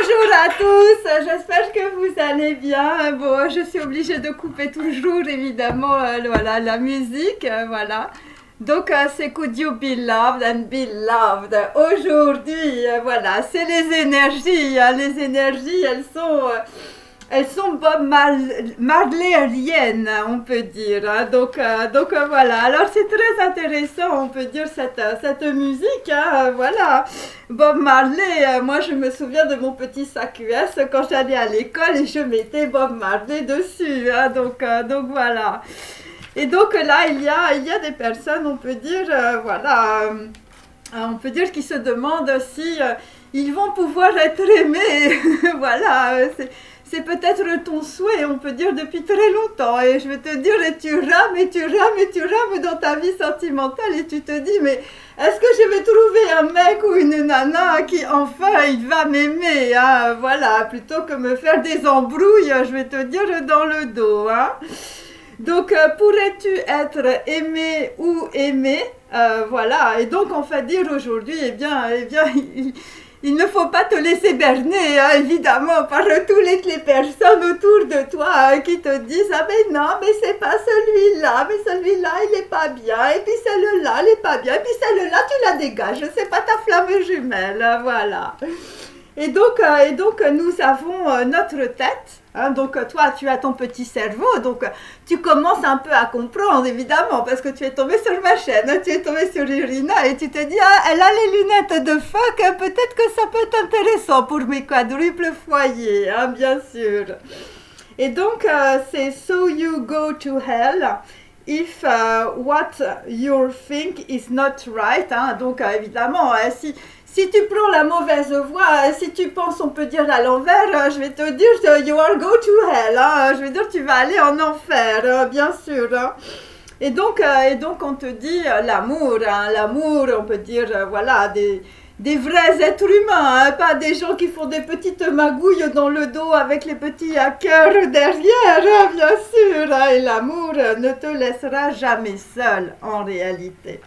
Bonjour à tous, j'espère que vous allez bien. Bon, je suis obligée de couper toujours évidemment voilà, la musique, voilà. Donc c'est Could You Be Loved and Be Loved. Aujourd'hui, voilà, c'est les énergies. Hein. Les énergies, elles sont Bob Marleyliennes, on peut dire. Hein. Donc voilà. Alors c'est très intéressant, on peut dire, cette musique. Hein. Voilà. Bob Marley, moi je me souviens de mon petit sac US quand j'allais à l'école et je mettais Bob Marley dessus. Hein. Donc voilà. Et donc là, il y a des personnes, on peut dire, voilà, on peut dire qui se demandent si ils vont pouvoir être aimés. Voilà, c'est peut-être ton souhait, on peut dire, depuis très longtemps. Et je vais te dire, et tu rames, et tu rames, et tu rames dans ta vie sentimentale, et tu te dis, mais est-ce que je vais trouver un mec ou une nana qui, enfin, il va m'aimer, hein, voilà, plutôt que me faire des embrouilles, je vais te dire, dans le dos, hein. Donc, pourrais-tu être aimé ou aimé, voilà, et donc on va dire aujourd'hui, eh bien il ne faut pas te laisser berner, hein, évidemment, par toutes les personnes autour de toi hein, qui te disent « Ah mais non, mais c'est pas celui-là, mais celui-là, il est pas bien, et puis celle-là, elle est pas bien, et puis celle-là, tu la dégages, c'est pas ta flamme jumelle, voilà. » Et donc, nous avons notre tête, hein, donc toi tu as ton petit cerveau, donc tu commences un peu à comprendre évidemment parce que tu es tombé sur ma chaîne, hein, tu es tombé sur Irina et tu te dis ah elle a les lunettes de fuck, peut-être que ça peut être intéressant pour mes quadruples foyers, hein, bien sûr. Et donc c'est so you go to hell if what you think is not right, hein, donc évidemment si tu prends la mauvaise voie, si tu penses, on peut dire à l'envers, je vais te dire, you are go to hell, hein, je vais dire, tu vas aller en enfer, bien sûr. Hein. Et donc, on te dit l'amour, hein, l'amour, on peut dire, voilà, des vrais êtres humains, hein, pas des gens qui font des petites magouilles dans le dos avec les petits cœurs derrière, hein, bien sûr. Hein, et l'amour ne te laissera jamais seul, en réalité.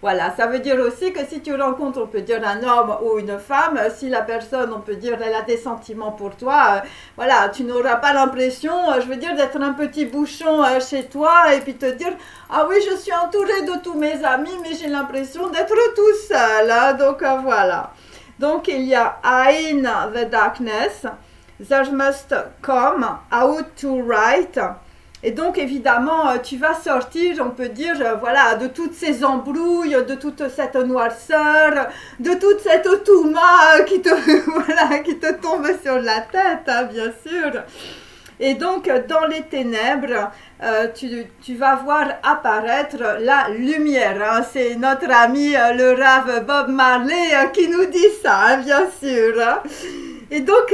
Voilà, ça veut dire aussi que si tu rencontres, on peut dire un homme ou une femme, si la personne, on peut dire, elle a des sentiments pour toi, voilà, tu n'auras pas l'impression, je veux dire, d'être un petit bouchon chez toi et puis te dire, ah oui, je suis entourée de tous mes amis, mais j'ai l'impression d'être tout seul, hein, donc voilà. Donc il y a in the darkness, there must come out to right. Et donc, évidemment, tu vas sortir, on peut dire, voilà, de toutes ces embrouilles, de toute cette noirceur, de toute cette touma qui te, voilà, qui te tombe sur la tête, hein, bien sûr. Et donc, dans les ténèbres, tu vas voir apparaître la lumière. Hein. C'est notre ami, le Rav Bob Marley, qui nous dit ça, hein, bien sûr. Hein. Et donc,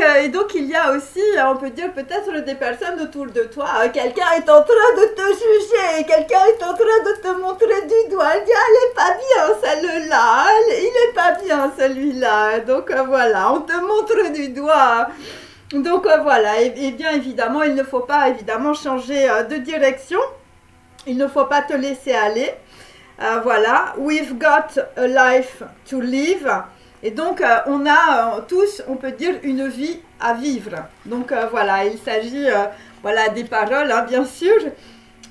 il y a aussi, on peut dire peut-être des personnes autour de toi. Quelqu'un est en train de te juger, quelqu'un est en train de te montrer du doigt. Il dit, ah, elle est pas bien celle-là, il est pas bien celui-là. Donc voilà, on te montre du doigt. Donc voilà, et bien évidemment, il ne faut pas évidemment changer de direction. Il ne faut pas te laisser aller. Voilà, we've got a life to live. Et donc, on a tous, on peut dire, une vie à vivre. Donc, voilà, il s'agit, voilà, des paroles, hein, bien sûr.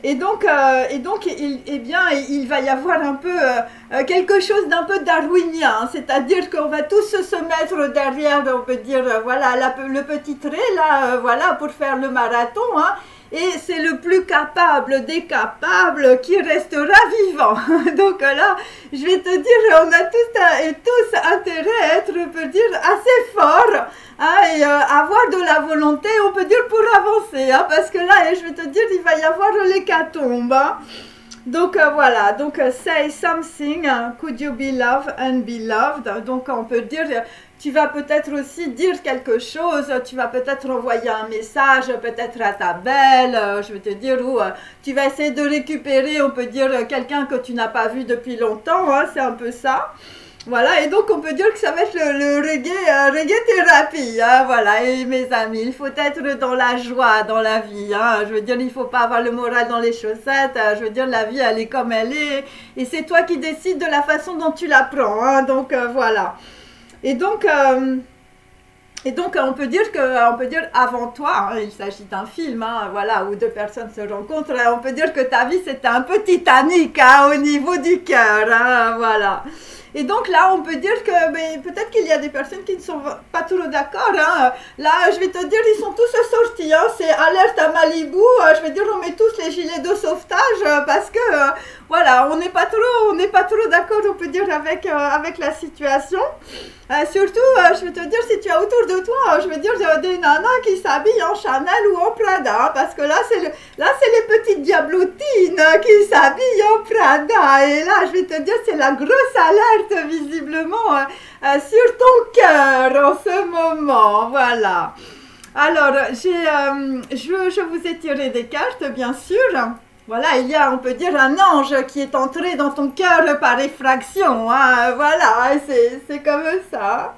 Et donc il va y avoir un peu quelque chose d'un peu darwinien, hein, c'est-à-dire qu'on va tous se mettre derrière, on peut dire, voilà, le petit trait, là, voilà, pour faire le marathon, hein. Et c'est le plus capable des capables qui restera vivant. Donc là, je vais te dire, on a tous intérêt à être, on peut dire, assez fort, hein, et avoir de la volonté, on peut dire, pour avancer. Hein, parce que là, je vais te dire, il va y avoir l'hécatombe. Hein. Donc voilà, donc say something, could you be loved and be loved. Donc on peut dire, tu vas peut-être aussi dire quelque chose, tu vas peut-être envoyer un message, peut-être à ta belle, je vais te dire, ou tu vas essayer de récupérer, on peut dire, quelqu'un que tu n'as pas vu depuis longtemps, hein, c'est un peu ça. Voilà, et donc on peut dire que ça va être le reggae thérapie, hein, voilà, et mes amis, il faut être dans la joie dans la vie, hein, je veux dire, il ne faut pas avoir le moral dans les chaussettes, je veux dire, la vie, elle est comme elle est, et c'est toi qui décides de la façon dont tu la prends, hein, donc voilà. Et donc, Et donc, on peut dire avant toi, hein, il s'agit d'un film, hein, voilà, où deux personnes se rencontrent, on peut dire que ta vie c'était un peu Titanic, hein, au niveau du cœur, hein, voilà. Et donc là, on peut dire que peut-être qu'il y a des personnes qui ne sont pas trop d'accord, hein. Là, je vais te dire, ils sont tous sortis, hein, c'est alerte à Malibu, je vais dire, on met tous les gilets de sauvetage parce que, voilà, on n'est pas trop d'accord, on peut dire, avec la situation. Surtout, je vais te dire, si tu as autour de toi, je vais dire, des nanas qui s'habillent en Chanel ou en Prada, hein, parce que là, c'est les petites diablotines qui s'habillent en Prada. Et là, je vais te dire, c'est la grosse alerte, visiblement, sur ton cœur en ce moment. Voilà. Alors, je vous ai tiré des cartes, bien sûr. Voilà, il y a, on peut dire, un ange qui est entré dans ton cœur par effraction, hein, voilà, c'est comme ça.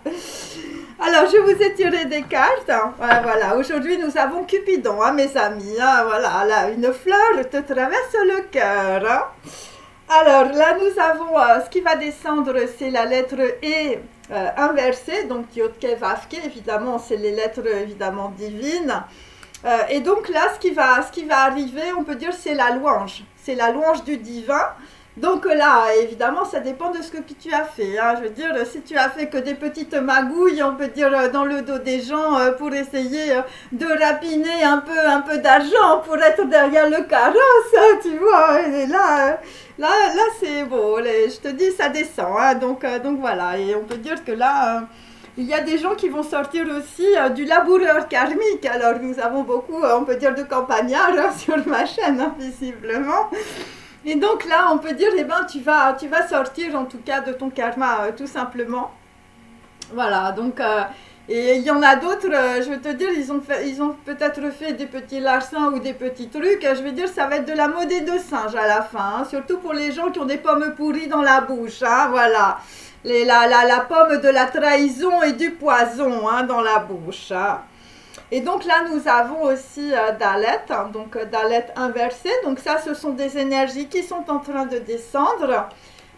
Alors, je vous ai tiré des cartes, hein, voilà, aujourd'hui nous avons Cupidon, hein, mes amis, hein, voilà, là, une fleur te traverse le cœur. Hein. Alors, là, nous avons, ce qui va descendre, c'est la lettre E inversée, donc Yotke Vavke, évidemment, c'est les lettres, évidemment, divines. Et donc là, ce qui va arriver, on peut dire, c'est la louange du divin. Donc là, évidemment, ça dépend de ce que tu as fait. Hein. Je veux dire, si tu as fait que des petites magouilles, on peut dire, dans le dos des gens pour essayer de rapiner un peu d'argent pour être derrière le carrosse, tu vois. Et là, c'est bon. Je te dis, ça descend. Hein. Donc voilà. Et on peut dire que là... il y a des gens qui vont sortir aussi du laboureur karmique. Alors, nous avons beaucoup, on peut dire, de campagnards sur ma chaîne, hein, visiblement. Et donc là, on peut dire, eh ben, tu vas sortir, en tout cas, de ton karma, tout simplement. Voilà, donc... et il y en a d'autres, je veux te dire, ils ont peut-être fait des petits larcins ou des petits trucs. Je veux dire, ça va être de la monnaie de singe à la fin. Hein, surtout pour les gens qui ont des pommes pourries dans la bouche. Hein, voilà. La pomme de la trahison et du poison, hein, dans la bouche. Hein. Et donc là, nous avons aussi Dalet, hein, donc Dalet inversé. Donc ça, ce sont des énergies qui sont en train de descendre.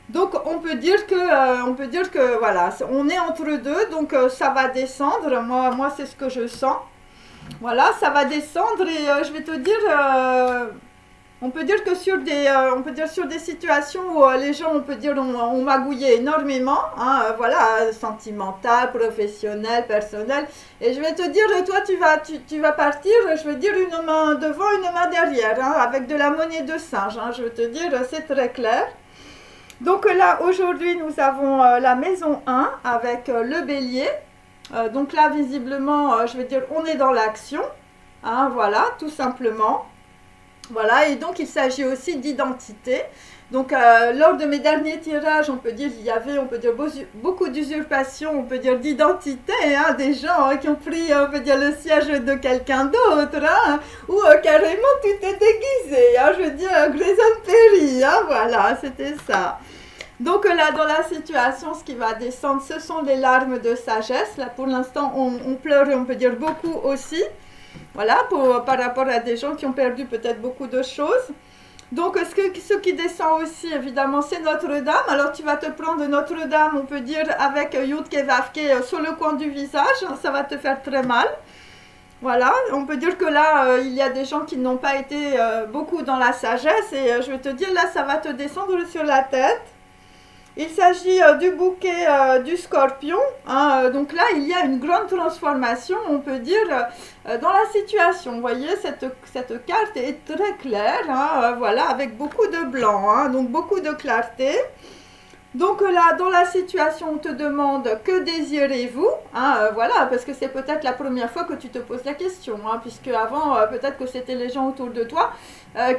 Donc on peut dire que voilà, on est entre deux, donc ça va descendre. Moi c'est ce que je sens. Voilà, ça va descendre et je vais te dire... on peut dire que sur des situations où les gens, on peut dire, ont magouillé énormément, hein, voilà, sentimental, professionnel, personnel. Et je vais te dire, toi, tu vas partir, je veux dire, une main devant, une main derrière, hein, avec de la monnaie de singe. Hein, je veux te dire, c'est très clair. Donc là, aujourd'hui, nous avons la maison 1 avec le bélier. Donc là, visiblement, je veux dire, on est dans l'action. Hein, voilà, tout simplement. Voilà, et donc il s'agit aussi d'identité. Donc lors de mes derniers tirages, on peut dire il y avait, on peut dire beaucoup d'usurpation, on peut dire d'identité, hein, des gens hein, qui ont pris, on peut dire le siège de quelqu'un d'autre, hein, ou carrément tout est déguisé, hein, je veux dire Grayson Perry, hein, voilà, c'était ça. Donc là, dans la situation, ce qui va descendre, ce sont les larmes de sagesse. Là, pour l'instant, on pleure, on peut dire beaucoup aussi. Voilà, par rapport à des gens qui ont perdu peut-être beaucoup de choses. Donc, ce qui descend aussi, évidemment, c'est Notre-Dame. Alors, tu vas te prendre Notre-Dame, on peut dire, avec Yudke Vavke sur le coin du visage. Ça va te faire très mal. Voilà, on peut dire que là, il y a des gens qui n'ont pas été beaucoup dans la sagesse. Et je vais te dire, là, ça va te descendre sur la tête. Il s'agit du bouquet du scorpion. Hein, donc là, il y a une grande transformation, on peut dire, dans la situation. Vous voyez, cette carte est très claire, hein, voilà, avec beaucoup de blanc, hein, donc beaucoup de clarté. Donc là, dans la situation, on te demande que désirez-vous, hein, voilà, parce que c'est peut-être la première fois que tu te poses la question, hein, puisque avant, peut-être que c'était les gens autour de toi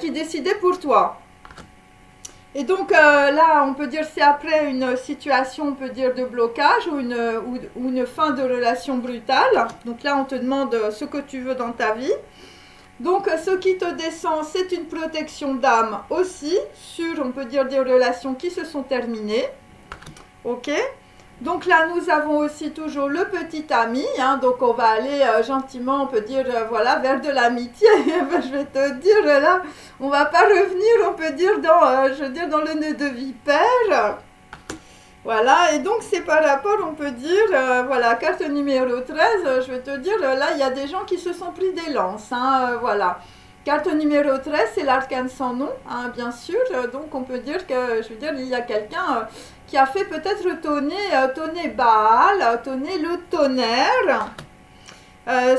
qui décidaient pour toi. Et donc là, on peut dire c'est après une situation, on peut dire de blocage ou une fin de relation brutale. Donc là, on te demande ce que tu veux dans ta vie. Donc ce qui te descend, c'est une protection d'âme aussi sur, on peut dire, des relations qui se sont terminées. Ok. Donc là, nous avons aussi toujours le petit ami, hein, donc on va aller gentiment, on peut dire, voilà, vers de l'amitié. Je vais te dire, là, on va pas revenir, on peut dire, dans, je veux dire, dans le nœud de vipère. Voilà, et donc c'est par rapport, on peut dire, voilà, carte numéro 13, je vais te dire, là, il y a des gens qui se sont pris des lances, hein, voilà. Carte numéro 13, c'est l'arcane sans nom, hein, bien sûr, donc on peut dire que, je veux dire, il y a quelqu'un qui a fait peut-être tonner Baal, tonner le tonnerre.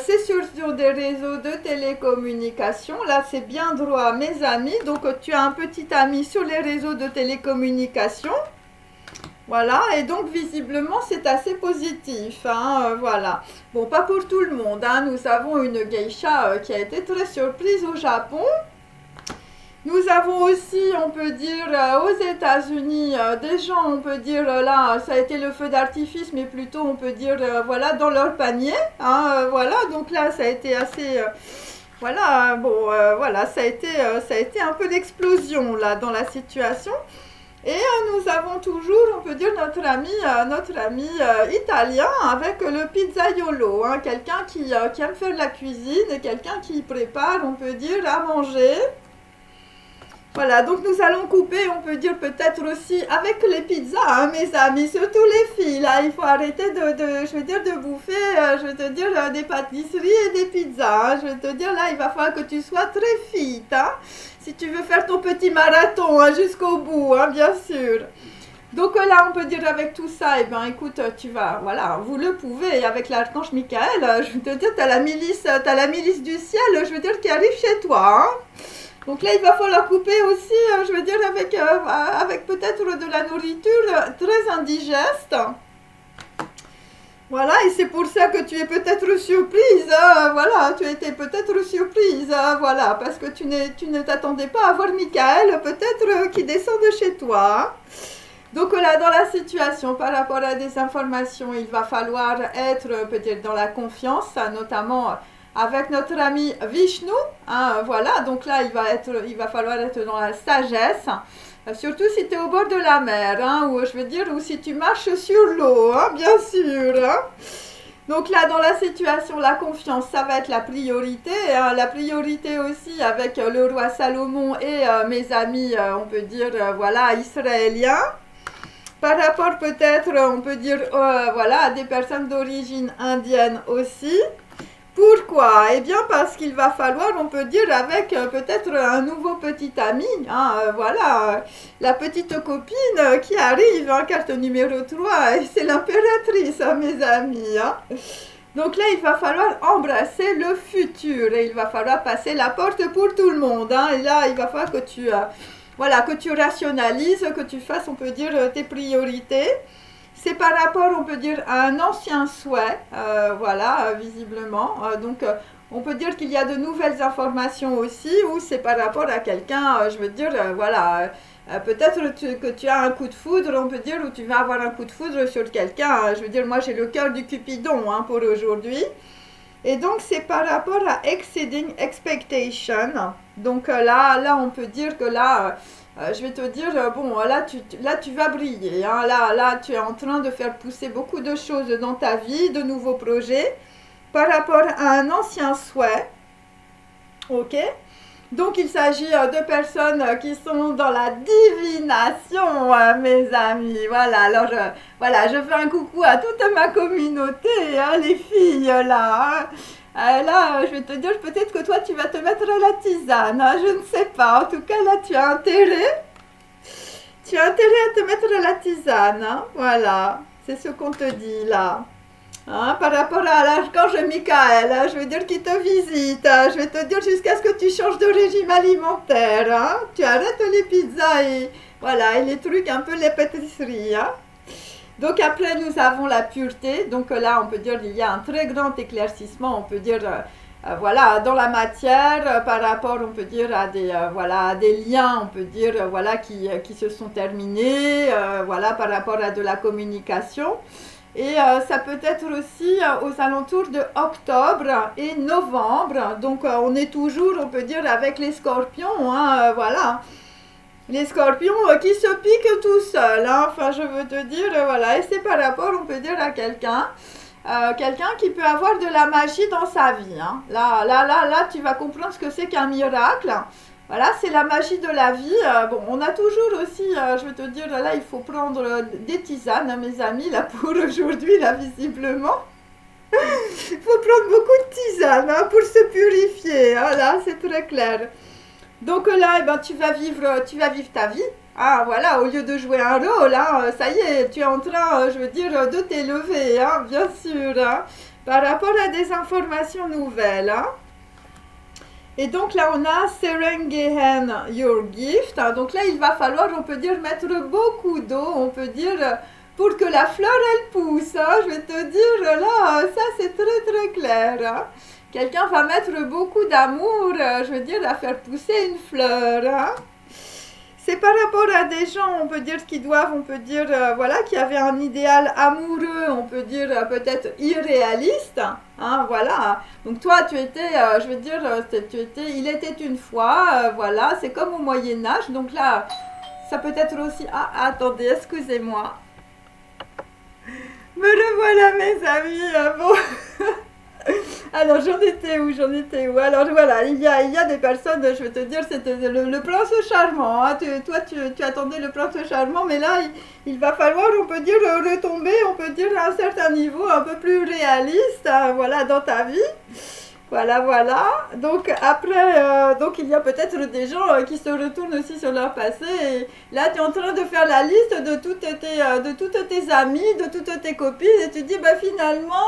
C'est sur des réseaux de télécommunications, là c'est bien droit, mes amis, donc tu as un petit ami sur les réseaux de télécommunications. Voilà, et donc visiblement c'est assez positif, hein, voilà. Bon, pas pour tout le monde, hein, nous avons une geisha qui a été très surprise au Japon. Nous avons aussi, on peut dire, aux États-Unis, des gens, on peut dire, là, ça a été le feu d'artifice, mais plutôt, on peut dire, voilà, dans leur panier, hein, voilà, donc là, ça a été assez... voilà, bon, voilà, ça a été un peu l'explosion, là, dans la situation. Et nous avons toujours, on peut dire, notre ami italien avec le pizzaiolo, hein, quelqu'un qui aime faire de la cuisine et quelqu'un qui prépare, on peut dire, à manger. Voilà, donc nous allons couper, on peut dire peut-être aussi avec les pizzas, hein, mes amis, surtout les filles, là, il faut arrêter je veux dire, de bouffer, je vais te dire, des pâtisseries et des pizzas, hein, je vais te dire, là, il va falloir que tu sois très fit, hein, si tu veux faire ton petit marathon, hein, jusqu'au bout, hein, bien sûr. Donc là, on peut dire avec tout ça, eh bien, écoute, tu vas, voilà, vous le pouvez, avec l'archange Michael, je vais te dire, tu as la milice du ciel, je veux dire, qui arrive chez toi, hein. Donc là, il va falloir couper aussi, je veux dire, avec peut-être de la nourriture très indigeste. Voilà, et c'est pour ça que tu es peut-être surprise, voilà, tu as été peut-être surprise, voilà, parce que tu ne t'attendais pas à voir Michael, peut-être, qui descend de chez toi. Donc là, dans la situation, par rapport à des informations, il va falloir être peut-être dans la confiance, notamment... avec notre ami Vishnu, hein, voilà, donc là il va falloir être dans la sagesse, surtout si tu es au bord de la mer, hein, ou je veux dire, ou si tu marches sur l'eau, hein, bien sûr, hein. Donc là, dans la situation, la confiance, ça va être la priorité, hein, la priorité aussi avec le roi Salomon et mes amis, on peut dire, voilà, israéliens. Par rapport peut-être, on peut dire, voilà, à des personnes d'origine indienne aussi. Pourquoi? Eh bien parce qu'il va falloir, on peut dire, avec peut-être un nouveau petit ami, hein, voilà, la petite copine qui arrive, hein, carte numéro 3, et c'est l'impératrice, hein, mes amis. Hein. Donc là, il va falloir embrasser le futur, et il va falloir passer la porte pour tout le monde. Hein, et là, il va falloir que voilà, que tu rationalises, que tu fasses, on peut dire, tes priorités. C'est par rapport, on peut dire, à un ancien souhait, voilà, visiblement. Donc, on peut dire qu'il y a de nouvelles informations aussi, ou c'est par rapport à quelqu'un, je veux dire, voilà, peut-être que tu as un coup de foudre, on peut dire, ou tu vas avoir un coup de foudre sur quelqu'un. Je veux dire, moi, j'ai le cœur du Cupidon, hein, pour aujourd'hui. Et donc, c'est par rapport à exceeding expectation. Donc, là, on peut dire que là... je vais te dire, bon, là tu vas briller, hein. Là, tu es en train de faire pousser beaucoup de choses dans ta vie, de nouveaux projets, par rapport à un ancien souhait, ok? Donc, il s'agit de personnes qui sont dans la divination, mes amis, voilà, alors, voilà, je fais un coucou à toute ma communauté, hein, les filles, là, hein. Là, je vais te dire, peut-être que toi, tu vas te mettre à la tisane, hein, je ne sais pas. En tout cas, là, tu as intérêt. Tu as intérêt à te mettre à la tisane, hein, voilà. C'est ce qu'on te dit, là. Hein, par rapport à l'archange Michael, hein, je veux dire qu'il te visite. Hein, je vais te dire jusqu'à ce que tu changes de régime alimentaire. Hein, tu arrêtes les pizzas et, voilà, et les trucs, un peu les pâtisseries, hein. Donc après, nous avons la pureté. Donc là, on peut dire qu'il y a un très grand éclaircissement, on peut dire, voilà, dans la matière, par rapport, on peut dire, à des, voilà, à des liens, on peut dire, voilà, qui se sont terminés, voilà, par rapport à de la communication. Et ça peut être aussi aux alentours de octobre et novembre. Donc on est toujours, on peut dire, avec les scorpions, hein, voilà. Les scorpions qui se piquent tout seuls, hein, enfin je veux te dire, voilà, et c'est par rapport, on peut dire, à quelqu'un qui peut avoir de la magie dans sa vie, hein. Là, tu vas comprendre ce que c'est qu'un miracle, Voilà, c'est la magie de la vie. Bon, on a toujours aussi, je vais te dire, là, il faut prendre des tisanes, hein, mes amis, là, pour aujourd'hui, là, visiblement. Il faut prendre beaucoup de tisanes, hein, pour se purifier. Hein, là, c'est très clair. Donc là, eh ben, tu vas vivre ta vie. Ah, voilà, au lieu de jouer un rôle, hein, ça y est, tu es en train, je veux dire, de t'élever, hein, bien sûr, hein, par rapport à des informations nouvelles. Hein. Et donc là, on a Serengehen Your Gift. Hein. Donc là, il va falloir, on peut dire, mettre beaucoup d'eau, on peut dire, pour que la fleur, elle pousse. Hein. Je vais te dire, là, ça, c'est très, très clair. Hein. Quelqu'un va mettre beaucoup d'amour, je veux dire, à faire pousser une fleur. Hein. C'est par rapport à des gens, on peut dire, qui doivent, on peut dire, voilà, qui avaient un idéal amoureux, on peut dire, peut-être irréaliste, hein, voilà. Donc toi, tu étais, je veux dire, il était une fois, voilà, c'est comme au Moyen-Âge, donc là, ça peut être aussi, ah, attendez, excusez-moi. Me revoilà, mes amis, bon... Alors j'en étais où? Alors voilà, il y a des personnes, je vais te dire, c'était le prince charmant, hein. Tu attendais le prince charmant, mais là il va falloir, on peut dire, retomber, on peut dire, à un certain niveau un peu plus réaliste, hein, voilà, dans ta vie. Voilà, voilà. Donc après, donc il y a peut-être des gens qui se retournent aussi sur leur passé. Et là, tu es en train de faire la liste de toutes tes amies, de toutes tes copines. Et tu dis, bah finalement,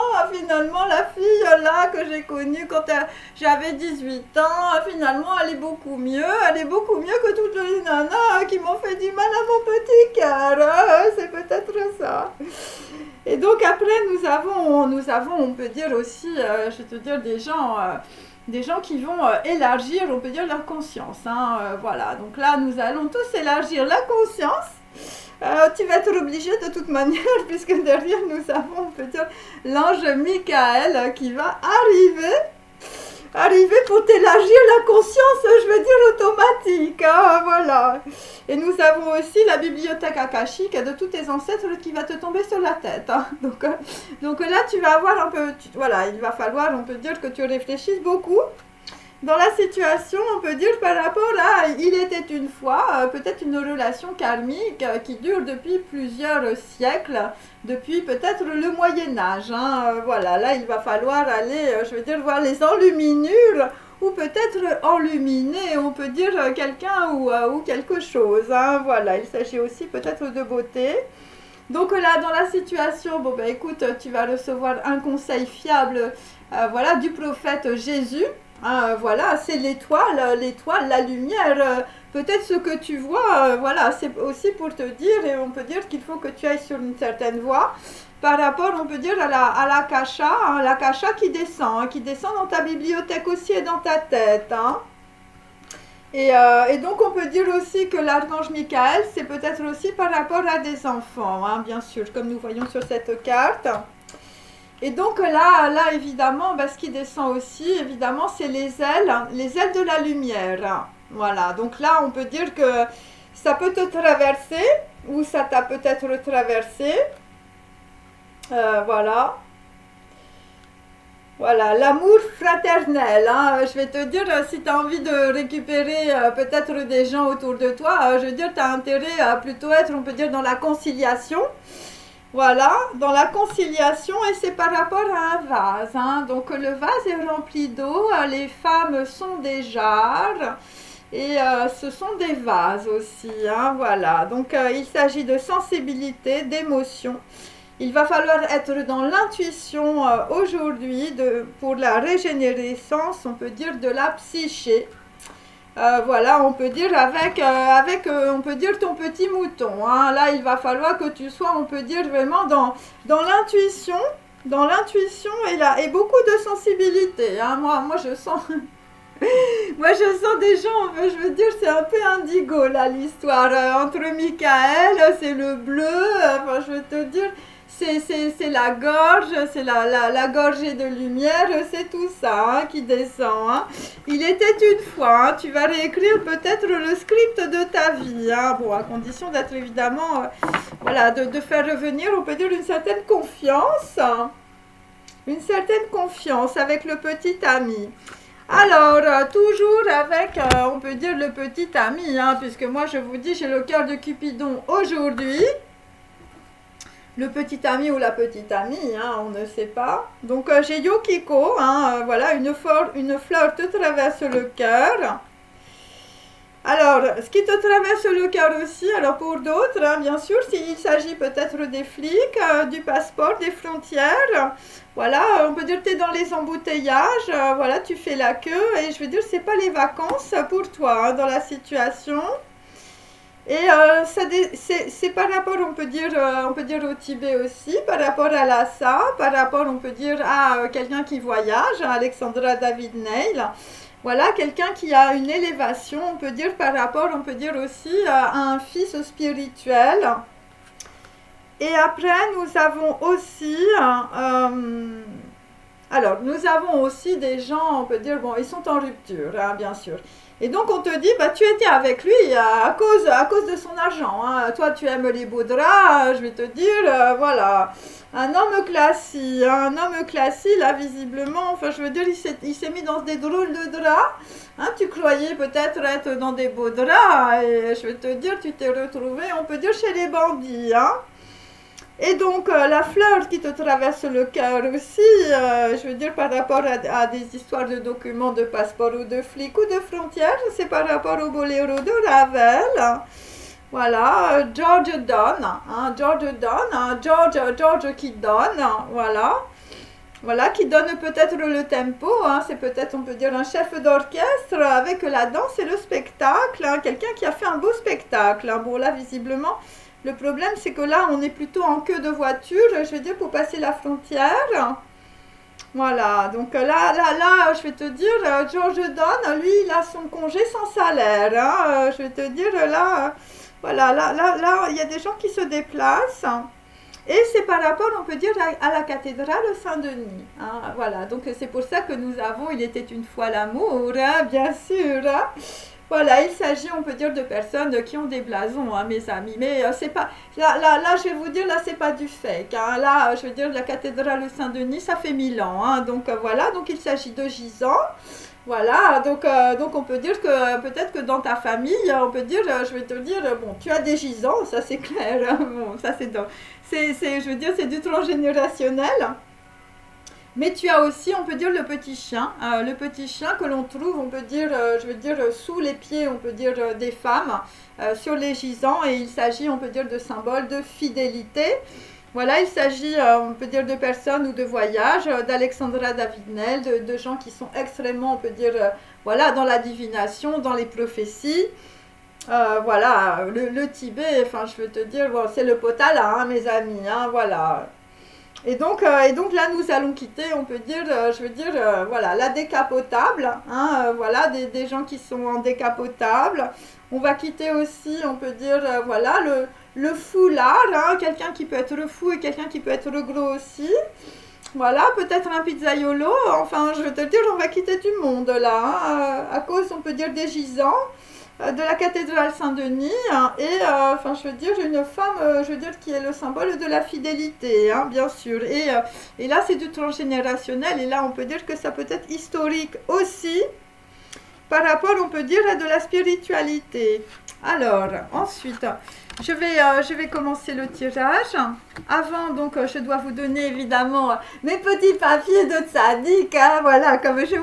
la fille là que j'ai connue quand j'avais 18 ans, finalement, elle est beaucoup mieux. Elle est beaucoup mieux que toutes les nanas qui m'ont fait du mal à mon petit cœur. C'est peut-être ça. Et donc après, nous avons, on peut dire aussi, je vais te dire, des gens qui vont élargir, on peut dire, leur conscience. Hein, voilà, donc là, nous allons tous élargir la conscience. Tu vas être obligé de toute manière, puisque derrière, nous avons, on peut dire, l'ange Michael qui va arriver pour t'élargir la conscience, je veux dire, automatique. Hein, voilà. Et nous avons aussi la bibliothèque akashique de tous tes ancêtres qui va te tomber sur la tête. Hein. Donc là, tu vas avoir un peu... voilà, il va falloir, on peut dire, que tu réfléchisses beaucoup dans la situation, on peut dire, par rapport à il était une fois, peut-être une relation karmique qui dure depuis plusieurs siècles, depuis peut-être le Moyen-Âge. Hein. Voilà, là, il va falloir aller, je veux dire, voir les enluminures, ou peut-être enluminer, on peut dire, quelqu'un ou quelque chose. Hein. Voilà, il s'agit aussi peut-être de beauté. Donc là, dans la situation, bon ben écoute, tu vas recevoir un conseil fiable, voilà, du prophète Jésus. Voilà, c'est l'étoile, la lumière, peut-être ce que tu vois, voilà, c'est aussi pour te dire, et on peut dire qu'il faut que tu ailles sur une certaine voie, par rapport, on peut dire, à l'akasha, hein, l'akasha qui descend dans ta bibliothèque aussi et dans ta tête, hein. Et donc on peut dire aussi que l'archange Michael, c'est peut-être aussi par rapport à des enfants, hein, bien sûr, comme nous voyons sur cette carte. Et donc là évidemment, bah, ce qui descend aussi, évidemment, c'est les ailes de la lumière. Voilà, donc là, on peut dire que ça peut te traverser, ou ça t'a peut-être traversé. Voilà. Voilà, l'amour fraternel. Hein. Je vais te dire, si tu as envie de récupérer peut-être des gens autour de toi, je veux dire, tu as intérêt à plutôt être, on peut dire, dans la conciliation. Voilà, dans la conciliation, et c'est par rapport à un vase. Hein. Donc le vase est rempli d'eau, les femmes sont des jarres, et ce sont des vases aussi. Hein. Voilà, donc il s'agit de sensibilité, d'émotion. Il va falloir être dans l'intuition aujourd'hui pour la régénérescence, on peut dire, de la psyché. Voilà, on peut dire avec on peut dire ton petit mouton. Hein. Là, il va falloir que tu sois, on peut dire, vraiment dans l'intuition, et beaucoup de sensibilité. Hein. Moi, je sens... Moi, je sens des gens, je veux dire, c'est un peu indigo, là, l'histoire. Entre Michael, c'est le bleu, enfin, je veux te dire... C'est la gorge, c'est la gorgée de lumière, c'est tout ça hein, qui descend. Hein. Il était une fois, hein, tu vas réécrire peut-être le script de ta vie. Hein. Bon, à condition d'être évidemment, voilà, de faire revenir, on peut dire, une certaine confiance. Hein. Une certaine confiance avec le petit ami. Alors, toujours avec, on peut dire, le petit ami, hein, puisque moi, je vous dis, j'ai le cœur de Cupidon aujourd'hui. Le petit ami ou la petite amie, hein, on ne sait pas. Donc, j'ai Yukiko, hein, voilà, une fleur te traverse le cœur. Alors, ce qui te traverse le cœur aussi, alors pour d'autres, hein, bien sûr, s'il s'agit peut-être des flics, du passeport, des frontières, voilà, on peut dire que tu es dans les embouteillages, voilà, tu fais la queue, et je veux dire, c'est pas les vacances pour toi, hein, dans la situation. Et c'est par rapport, on peut dire au Tibet aussi, par rapport à Lhasa, par rapport, on peut dire, à quelqu'un qui voyage, à Alexandra David Neil. Voilà, quelqu'un qui a une élévation, on peut dire, par rapport, on peut dire aussi, à un fils spirituel. Et après, nous avons aussi, alors, nous avons aussi des gens, on peut dire, bon, ils sont en rupture, hein, bien sûr. Et donc, on te dit, bah, tu étais avec lui à cause de son argent. Hein. Toi, tu aimes les beaux draps, je vais te dire, voilà. Un homme classique, là, visiblement, enfin, je veux dire, il s'est mis dans des drôles de draps. Hein, tu croyais peut-être être dans des beaux draps, et je vais te dire, tu t'es retrouvé, on peut dire, chez les bandits, hein. Et donc, la fleur qui te traverse le cœur aussi, je veux dire par rapport à des histoires de documents, de passeports ou de flics ou de frontières, c'est par rapport au boléro de Ravel. Voilà, George donne, hein, George qui donne, voilà. Voilà, qui donne peut-être le tempo, hein, c'est peut-être, on peut dire, un chef d'orchestre avec la danse et le spectacle, hein, quelqu'un qui a fait un beau spectacle. Hein. Bon, là, visiblement... Le problème, c'est que là, on est plutôt en queue de voiture, je veux dire, pour passer la frontière. Voilà, donc là, je vais te dire, George Donne, lui, il a son congé sans salaire. Hein, je vais te dire, là, voilà, là, il y a des gens qui se déplacent. Et c'est par rapport, on peut dire, à la cathédrale Saint-Denis. Hein, voilà, donc c'est pour ça que nous avons, il était une fois l'amour, hein, bien sûr. Hein. Voilà, il s'agit, on peut dire, de personnes qui ont des blasons, hein, mes amis. Mais c'est pas... Là, je vais vous dire, là, c'est pas du fake. Hein. Là, je veux dire, la cathédrale Saint-Denis, ça fait 1000 ans. Hein. Donc, voilà, donc il s'agit de gisants. Voilà, donc on peut dire que peut-être que dans ta famille, on peut dire, je vais te dire, bon, tu as des gisants, ça c'est clair. Hein. Bon, ça je veux dire, c'est du transgénérationnel. Mais tu as aussi, on peut dire, le petit chien que l'on trouve, on peut dire, je veux dire, sous les pieds, on peut dire, des femmes, sur les gisants, et il s'agit, on peut dire, de symboles de fidélité. Voilà, il s'agit, on peut dire, de personnes ou de voyages, d'Alexandra David-Neil, de gens qui sont extrêmement, on peut dire, voilà, dans la divination, dans les prophéties. Voilà, le Tibet, enfin, je veux te dire, bon, c'est le potala, hein, mes amis, hein, voilà. Et donc là, nous allons quitter, on peut dire, je veux dire, voilà, la décapotable, hein, voilà, des gens qui sont en décapotable. On va quitter aussi, on peut dire, voilà, le foulard, hein, quelqu'un qui peut être fou et quelqu'un qui peut être gros aussi. Voilà, peut-être un pizzaiolo, enfin, je veux te dire, on va quitter du monde, là, hein, à cause, on peut dire, des gisants. De la cathédrale Saint-Denis, hein, et enfin je veux dire une femme, je veux dire qui est le symbole de la fidélité, hein, bien sûr, et là c'est du transgénérationnel, et là on peut dire que ça peut être historique aussi, par rapport on peut dire à de la spiritualité. Alors ensuite je vais commencer le tirage. Avant, donc, je dois vous donner évidemment mes petits papiers de tzaddik, hein, voilà, comme moi je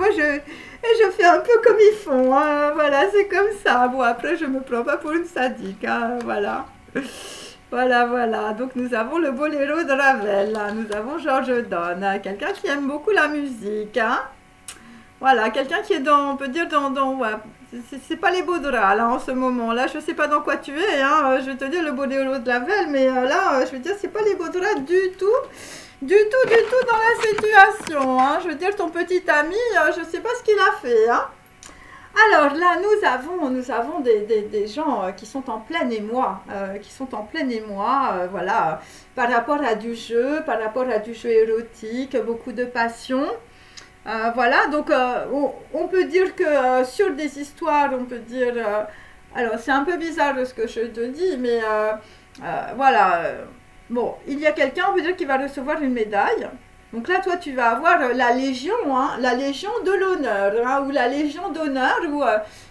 fais un peu comme ils font, hein, voilà, c'est comme ça. Bon, après, je me prends pas pour une tzaddik, hein, voilà. Voilà, donc nous avons le boléro de Ravel, hein, nous avons George Donne, hein, quelqu'un qui aime beaucoup la musique, hein. Voilà, quelqu'un qui est dans, on peut dire, ouais, c'est pas les beaux draps, là, en ce moment. Là, je sais pas dans quoi tu es, hein, je vais te dire le boléro de Ravel, mais là, je veux dire, c'est pas les beaux draps du tout dans la situation, hein. Je veux dire, ton petit ami, je sais pas ce qu'il a fait, hein. Alors là, nous avons des gens qui sont en plein émoi, voilà, par rapport à du jeu, érotique, beaucoup de passion. Voilà, donc on peut dire que sur des histoires, on peut dire, alors c'est un peu bizarre ce que je te dis, mais voilà, bon, il y a quelqu'un, on peut dire, qui va recevoir une médaille. Donc là, toi, tu vas avoir la Légion, hein, la Légion de l'honneur, hein, ou la Légion d'honneur, où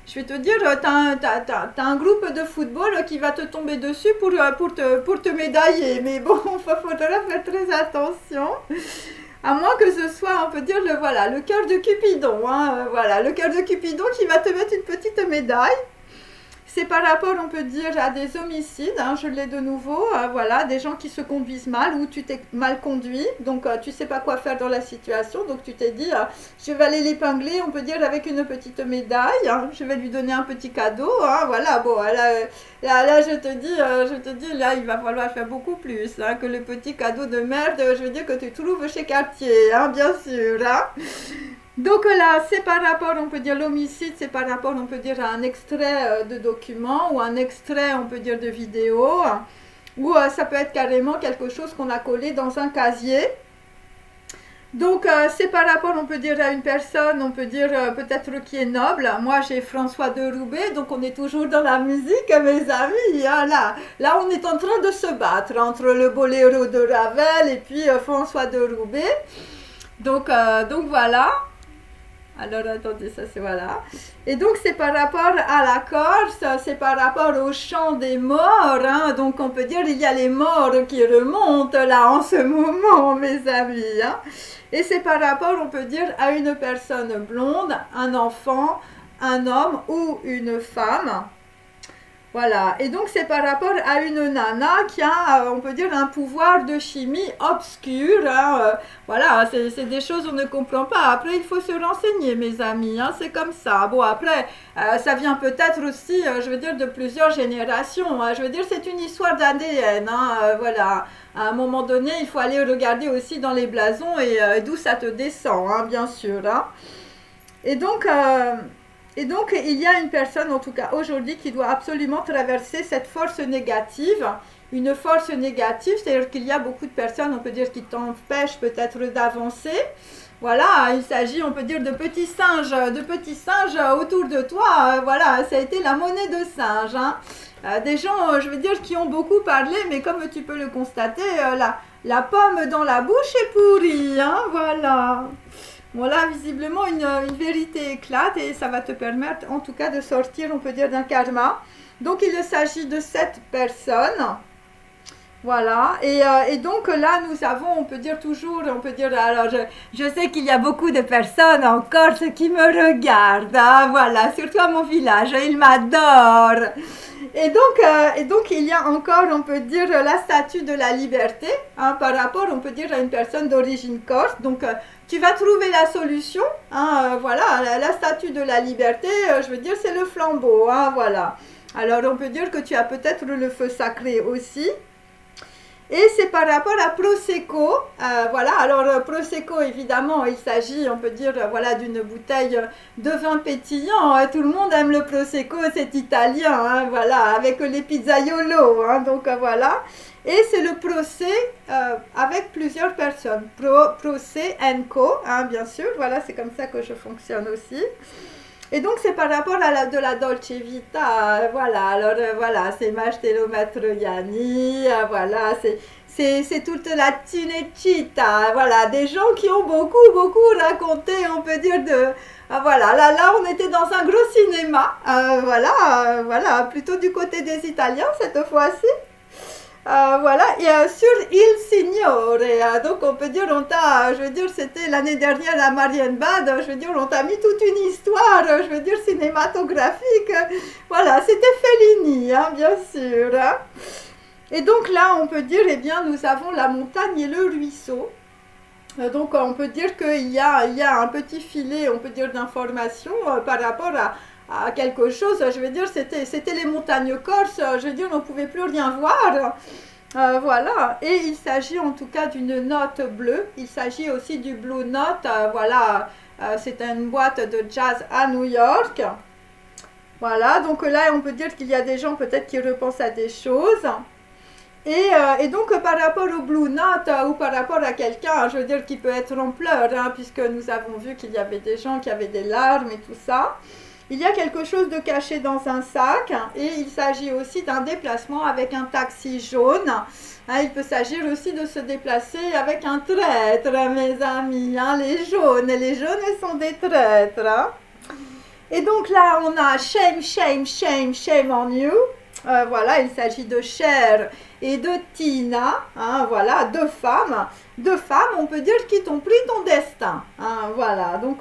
je vais te dire, tu as un groupe de football qui va te tomber dessus pour te médailler. Mais bon, il faudra faire très attention. À moins que ce soit, on peut dire, voilà, le cœur de Cupidon, hein, voilà, le cœur de Cupidon qui va te mettre une petite médaille. C'est par rapport, on peut dire, à des homicides, hein, je l'ai de nouveau, voilà, des gens qui se conduisent mal ou tu t'es mal conduit, donc tu ne sais pas quoi faire dans la situation, donc tu t'es dit, je vais aller l'épingler, on peut dire, avec une petite médaille, hein, je vais lui donner un petit cadeau, hein, voilà, bon, là, je te dis, là, il va falloir faire beaucoup plus, hein, que le petit cadeau de merde, je veux dire, que tu trouves chez Cartier, hein, bien sûr, hein. Donc là, c'est par rapport, on peut dire, l'homicide, c'est par rapport, on peut dire, à un extrait de document ou un extrait, on peut dire, de vidéo, ou ça peut être carrément quelque chose qu'on a collé dans un casier. Donc c'est par rapport, on peut dire, à une personne, on peut dire, peut-être qui est noble. Moi, j'ai François de Roubaix, donc on est toujours dans la musique, mes amis. Hein, là, on est en train de se battre entre le boléro de Ravel et puis François de Roubaix. Donc voilà. Alors attendez, ça c'est voilà. Et donc c'est par rapport à la Corse, c'est par rapport au chant des morts, hein. Donc on peut dire il y a les morts qui remontent là en ce moment, mes amis, hein. Et c'est par rapport, on peut dire, à une personne blonde, un enfant, un homme ou une femme. Voilà, et donc c'est par rapport à une nana qui a, on peut dire, un pouvoir de chimie obscur, hein, voilà, c'est des choses qu'on ne comprend pas. Après, il faut se renseigner, mes amis, hein, c'est comme ça. Bon, après, ça vient peut-être aussi, je veux dire, de plusieurs générations, hein, je veux dire, c'est une histoire d'ADN, hein, voilà. À un moment donné, il faut aller regarder aussi dans les blasons et d'où ça te descend, hein, bien sûr, hein. Et donc, il y a une personne, en tout cas aujourd'hui, qui doit absolument traverser cette force négative. Une force négative, c'est-à-dire qu'il y a beaucoup de personnes, on peut dire, qui t'empêchent peut-être d'avancer. Voilà, il s'agit, on peut dire, de petits singes autour de toi. Voilà, ça a été la monnaie de singe, hein. Des gens, je veux dire, qui ont beaucoup parlé, mais comme tu peux le constater, la pomme dans la bouche est pourrie, hein, voilà. Bon là, visiblement, une vérité éclate et ça va te permettre en tout cas de sortir, on peut dire, d'un karma. Donc, il s'agit de 7 personnes. Voilà. Et donc là, nous avons, on peut dire toujours, on peut dire, alors je sais qu'il y a beaucoup de personnes en Corse qui me regardent, hein, voilà, surtout à mon village, ils m'adorent. Et donc, il y a encore, on peut dire, la statue de la liberté, hein, par rapport, on peut dire, à une personne d'origine corse. Donc, tu vas trouver la solution, hein, voilà, la statue de la liberté, je veux dire, c'est le flambeau, hein, voilà. Alors, on peut dire que tu as peut-être le feu sacré aussi. Et c'est par rapport à Prosecco, voilà, alors Prosecco évidemment il s'agit, on peut dire, voilà, d'une bouteille de vin pétillant, hein. Tout le monde aime le Prosecco, c'est italien, hein, voilà, avec les pizzaiolo, hein, donc voilà. Et c'est le procès avec plusieurs personnes, procès Co, hein, bien sûr, voilà, c'est comme ça que je fonctionne aussi. Et donc, c'est par rapport à de la Dolce Vita, voilà, alors voilà, c'est Mastelò Mastroianni, voilà, c'est toute la Cinecittà, voilà, des gens qui ont beaucoup raconté, on peut dire, voilà, là, on était dans un gros cinéma, voilà, plutôt du côté des Italiens cette fois-ci. Voilà, et sur Il Signore, donc on peut dire, je veux dire, c'était l'année dernière à Marienbad, je veux dire, on t'a mis toute une histoire, je veux dire, cinématographique, voilà, c'était Fellini, hein, bien sûr, hein. Et donc là, on peut dire, eh bien, nous avons la montagne et le ruisseau. Donc on peut dire qu'il y a un petit filet, on peut dire, d'information par rapport à quelque chose, je veux dire, c'était les montagnes corses, je veux dire, on ne pouvait plus rien voir, voilà, et il s'agit en tout cas d'une note bleue, il s'agit aussi du Blue Note, voilà, c'est une boîte de jazz à New York, voilà, donc là on peut dire qu'il y a des gens peut-être qui repensent à des choses. Et donc par rapport au Blue Note ou par rapport à quelqu'un, je veux dire, qui peut être en pleurs, hein, puisque nous avons vu qu'il y avait des gens qui avaient des larmes et tout ça. il y a quelque chose de caché dans un sac et il s'agit aussi d'un déplacement avec un taxi jaune. Hein, il peut s'agir aussi de se déplacer avec un traître, mes amis. Hein, les jaunes sont des traîtres. Hein. Et donc là, on a shame, shame, shame, shame on you. Voilà, il s'agit de Cher et de Tina. Hein, voilà, deux femmes, on peut dire, qui t'ont pris ton destin. Hein, voilà, donc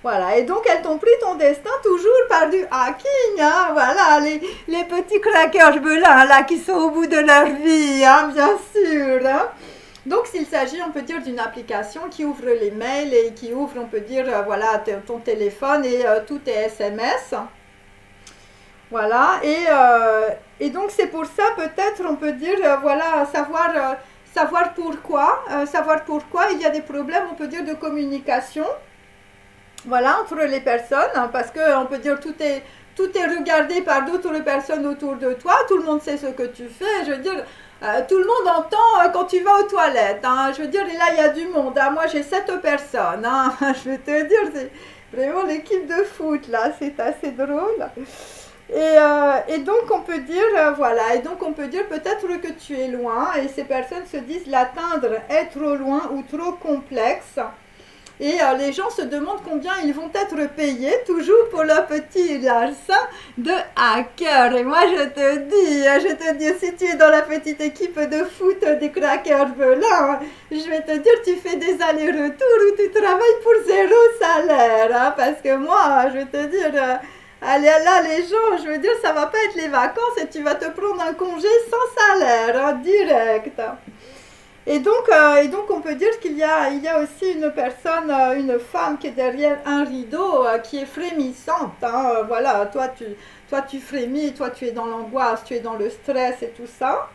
voilà, et donc elles t'ont pris ton destin toujours par du hacking, hein, voilà, les petits craqueurs belins là qui sont au bout de leur vie, hein, bien sûr. Hein. Donc s'il s'agit, on peut dire, d'une application qui ouvre les mails et qui ouvre, on peut dire, voilà, ton téléphone et tous tes SMS. Voilà, et donc c'est pour ça peut-être, on peut dire, voilà, savoir pourquoi il y a des problèmes, on peut dire, de communication. Voilà, entre les personnes, hein, parce qu'on peut dire tout est regardé par d'autres personnes autour de toi, tout le monde sait ce que tu fais, je veux dire, tout le monde entend quand tu vas aux toilettes, hein, je veux dire, et là il y a du monde, hein, moi j'ai 7 personnes, hein, je vais te dire, c'est vraiment l'équipe de foot là, c'est assez drôle. Et donc on peut dire, voilà, et donc on peut dire peut-être que tu es loin, et ces personnes se disent l'atteindre est trop loin ou trop complexe. Et les gens se demandent combien ils vont être payés, toujours pour leur petit larcin de hacker. Et moi, je te dis, si tu es dans la petite équipe de foot des crackers belins, je vais te dire, tu fais des allers-retours ou tu travailles pour 0 salaire. Hein, parce que moi, je vais te dire, allez, là, les gens, je veux dire, ça va pas être les vacances et tu vas te prendre un congé sans salaire, hein, direct. Et donc on peut dire qu'il y a aussi une personne, une femme qui est derrière un rideau, qui est frémissante. Hein, voilà, toi tu frémis, toi tu es dans l'angoisse, tu es dans le stress et tout ça.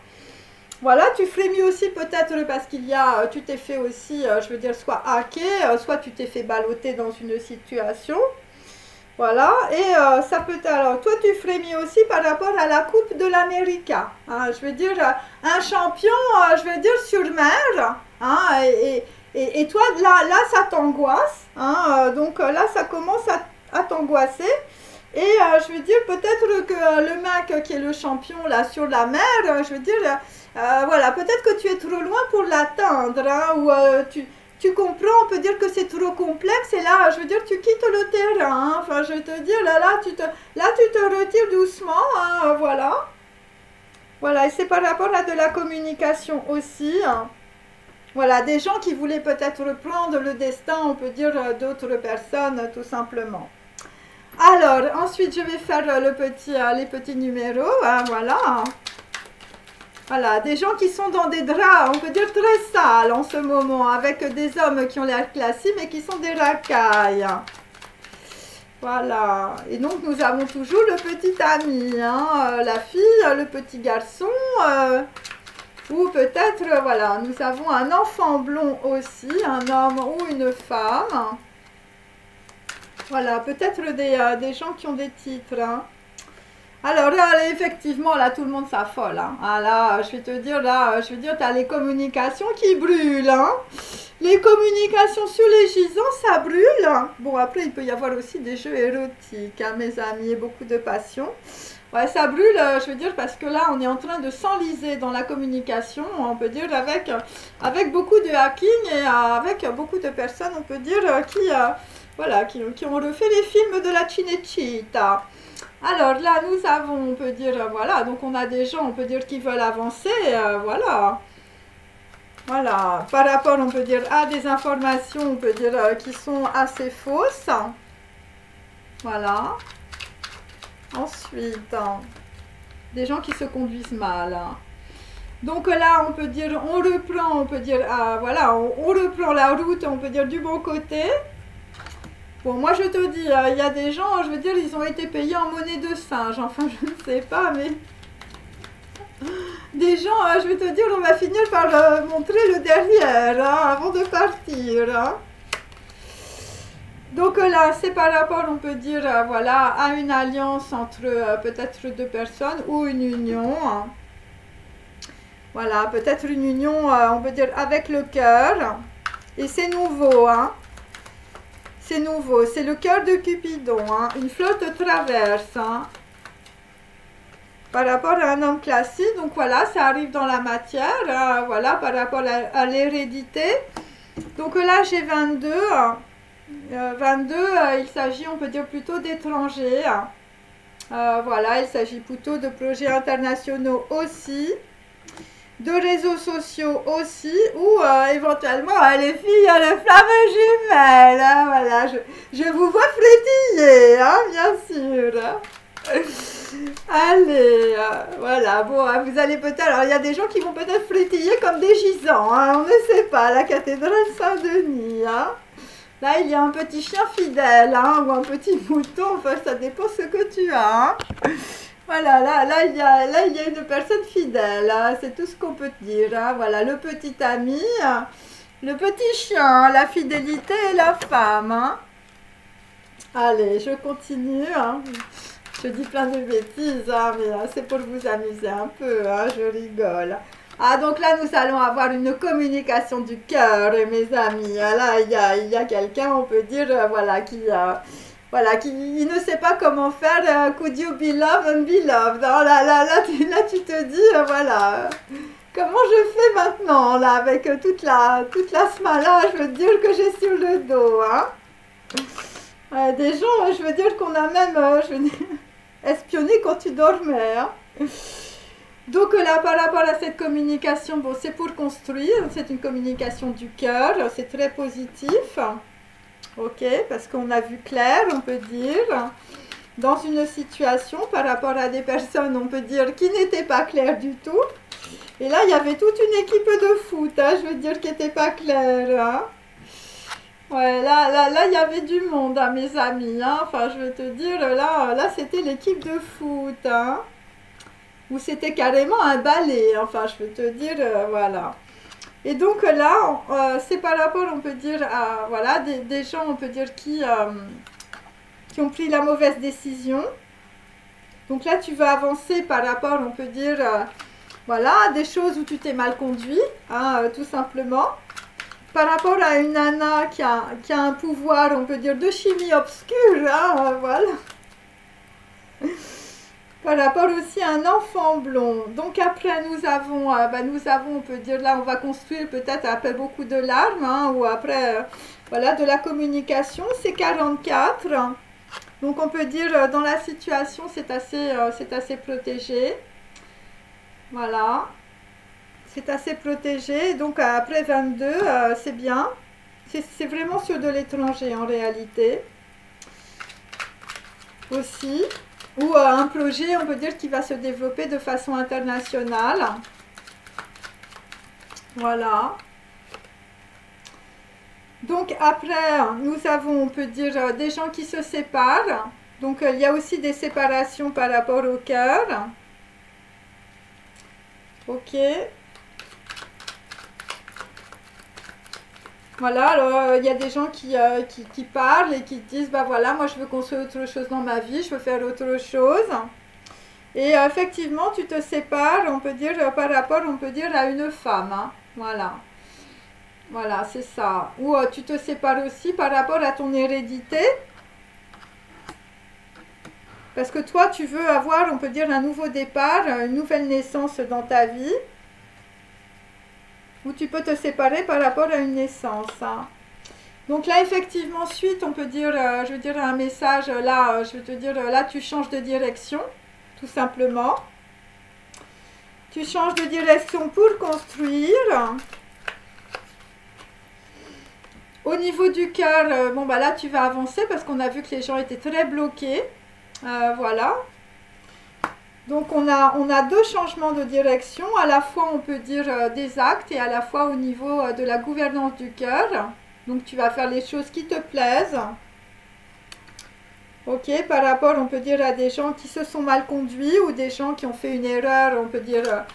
Voilà, tu frémis aussi peut-être parce tu t'es fait aussi, je veux dire, soit hacker, soit tu t'es fait balloter dans une situation. Voilà, et ça peut être, alors toi tu frémis aussi par rapport à la Coupe de l'Amérique, hein, je veux dire, un champion, je veux dire, sur mer, hein, et toi là ça t'angoisse, hein, donc là ça commence à t'angoisser, et je veux dire peut-être que le mec qui est le champion là sur la mer, je veux dire, voilà, peut-être que tu es trop loin pour l'atteindre, hein, ou tu comprends, on peut dire que c'est trop complexe et là, je veux dire, tu quittes le terrain. Hein, enfin, je vais te dire, là, tu te retires doucement. Hein, voilà. Voilà, et c'est par rapport à de la communication aussi. Hein. Voilà, des gens qui voulaient peut-être reprendre le destin, on peut dire, d'autres personnes, tout simplement. Alors, ensuite, je vais faire les petits numéros. Hein, voilà. Voilà, des gens qui sont dans des draps, on peut dire très sales en ce moment, avec des hommes qui ont l'air classiques, mais qui sont des racailles. Voilà, et donc nous avons toujours le petit ami, hein, la fille, le petit garçon, ou peut-être, voilà, nous avons un enfant blond aussi, un homme ou une femme. Voilà, peut-être des gens qui ont des titres, hein. Alors là, effectivement, là, tout le monde s'affole. Hein. Ah là, je vais te dire, là, je veux dire, tu as les communications qui brûlent. Hein. Les communications sur les gisants, ça brûle. Bon, après, il peut y avoir aussi des jeux érotiques, hein, mes amis, et beaucoup de passion. Ouais, ça brûle, je veux dire, parce que là, on est en train de s'enliser dans la communication, on peut dire, avec beaucoup de hacking et avec beaucoup de personnes, on peut dire, voilà, qui ont refait les films de la Cinecittà. Alors là, nous avons, on peut dire, voilà, donc on a des gens, on peut dire, qui veulent avancer, voilà. Voilà, par rapport, on peut dire, à des informations, on peut dire, qui sont assez fausses. Voilà. Ensuite, des gens qui se conduisent mal. Donc là, on peut dire, on reprend, on peut dire, voilà, on reprend la route, on peut dire, du bon côté. Bon, moi je te dis, il y a des gens, je veux dire, ils ont été payés en monnaie de singe. Enfin, je ne sais pas, mais... Des gens, je vais te dire, on va finir par montrer le derrière, hein, avant de partir. Hein. Donc là, c'est par rapport, on peut dire, voilà, à une alliance entre peut-être deux personnes ou une union. Hein. Voilà, peut-être une union, on peut dire, avec le cœur. Et c'est nouveau, hein. C'est nouveau, c'est le cœur de Cupidon, hein, une flotte traverse, hein, par rapport à un homme classique. Donc voilà, ça arrive dans la matière, hein, voilà, par rapport à l'hérédité. Donc là, j'ai 22. 22, il s'agit, on peut dire, plutôt d'étrangers. Voilà, il s'agit plutôt de projets internationaux aussi, de réseaux sociaux aussi, ou éventuellement les filles, les flammes jumelles. Hein, voilà, je vous vois frétiller, hein, bien sûr. Allez, voilà, bon, vous allez peut-être, alors il y a des gens qui vont peut-être frétiller comme des gisants, hein, on ne sait pas, la cathédrale Saint-Denis, hein. Là, il y a un petit chien fidèle, hein, ou un petit mouton, enfin, ça dépend ce que tu as, hein. Voilà, là, il y a une personne fidèle, hein, c'est tout ce qu'on peut dire, hein. Voilà, le petit ami, le petit chien, la fidélité et la femme, hein. Allez, je continue, hein. Je dis plein de bêtises, hein, mais c'est pour vous amuser un peu, hein, je rigole. Ah, donc là, nous allons avoir une communication du cœur, mes amis. Là, il y a quelqu'un, on peut dire, voilà, qui il ne sait pas comment faire. Could you be loved and be loved? Hein, là, tu te dis, voilà, comment je fais maintenant, là, avec toute la smala, je veux dire, que j'ai sur le dos, hein. Des gens, je veux dire qu'on a même, espionné quand tu dormais, hein. Donc là, par rapport à cette communication, bon, c'est pour construire, c'est une communication du cœur, c'est très positif, ok, parce qu'on a vu clair, on peut dire, dans une situation par rapport à des personnes, on peut dire, qui n'étaient pas claires du tout. Et là, il y avait toute une équipe de foot, hein, je veux dire, qui n'était pas claire, hein. Ouais, là, il y avait du monde, hein, mes amis, hein. Enfin, je veux te dire, là c'était l'équipe de foot, hein. Ou c'était carrément un ballet, enfin, je veux te dire, voilà. Et donc là, c'est par rapport, on peut dire, à, voilà, des gens, on peut dire, qui ont pris la mauvaise décision. Donc là, tu vas avancer par rapport, on peut dire, voilà, à des choses où tu t'es mal conduit, hein, tout simplement. Par rapport à une nana qui a un pouvoir, on peut dire, de chimie obscure, hein, voilà. Par rapport aussi à un enfant blond. Donc après, nous avons, on peut dire, là, on va construire peut-être après beaucoup de larmes, hein, ou après, voilà, de la communication. C'est 44. Donc on peut dire, dans la situation, c'est assez protégé. Voilà. C'est assez protégé. Donc après 22, c'est bien. C'est vraiment sur de l'étranger en réalité. Aussi. Ou un projet, on peut dire, qui va se développer de façon internationale. Voilà. Donc après, nous avons, on peut dire, des gens qui se séparent. Donc il y a aussi des séparations par rapport au cœur. Ok. Voilà, alors il y a des gens qui parlent et qui disent, bah voilà, moi je veux construire autre chose dans ma vie, je veux faire autre chose. Et effectivement, tu te sépares, on peut dire, par rapport, on peut dire, à une femme, hein. Voilà. Voilà, c'est ça. Ou tu te sépares aussi par rapport à ton hérédité. Parce que toi, tu veux avoir, on peut dire, un nouveau départ, une nouvelle naissance dans ta vie. Ou tu peux te séparer par rapport à une naissance, hein. Donc là, effectivement, suite, on peut dire, je veux dire, un message, là, je veux te dire, là, tu changes de direction, tout simplement. Tu changes de direction pour construire. Au niveau du cœur, bon, bah là, tu vas avancer parce qu'on a vu que les gens étaient très bloqués. Voilà. Donc on a deux changements de direction, à la fois on peut dire des actes et à la fois au niveau de la gouvernance du cœur. Donc tu vas faire les choses qui te plaisent. Ok, par rapport on peut dire à des gens qui se sont mal conduits ou des gens qui ont fait une erreur, on peut dire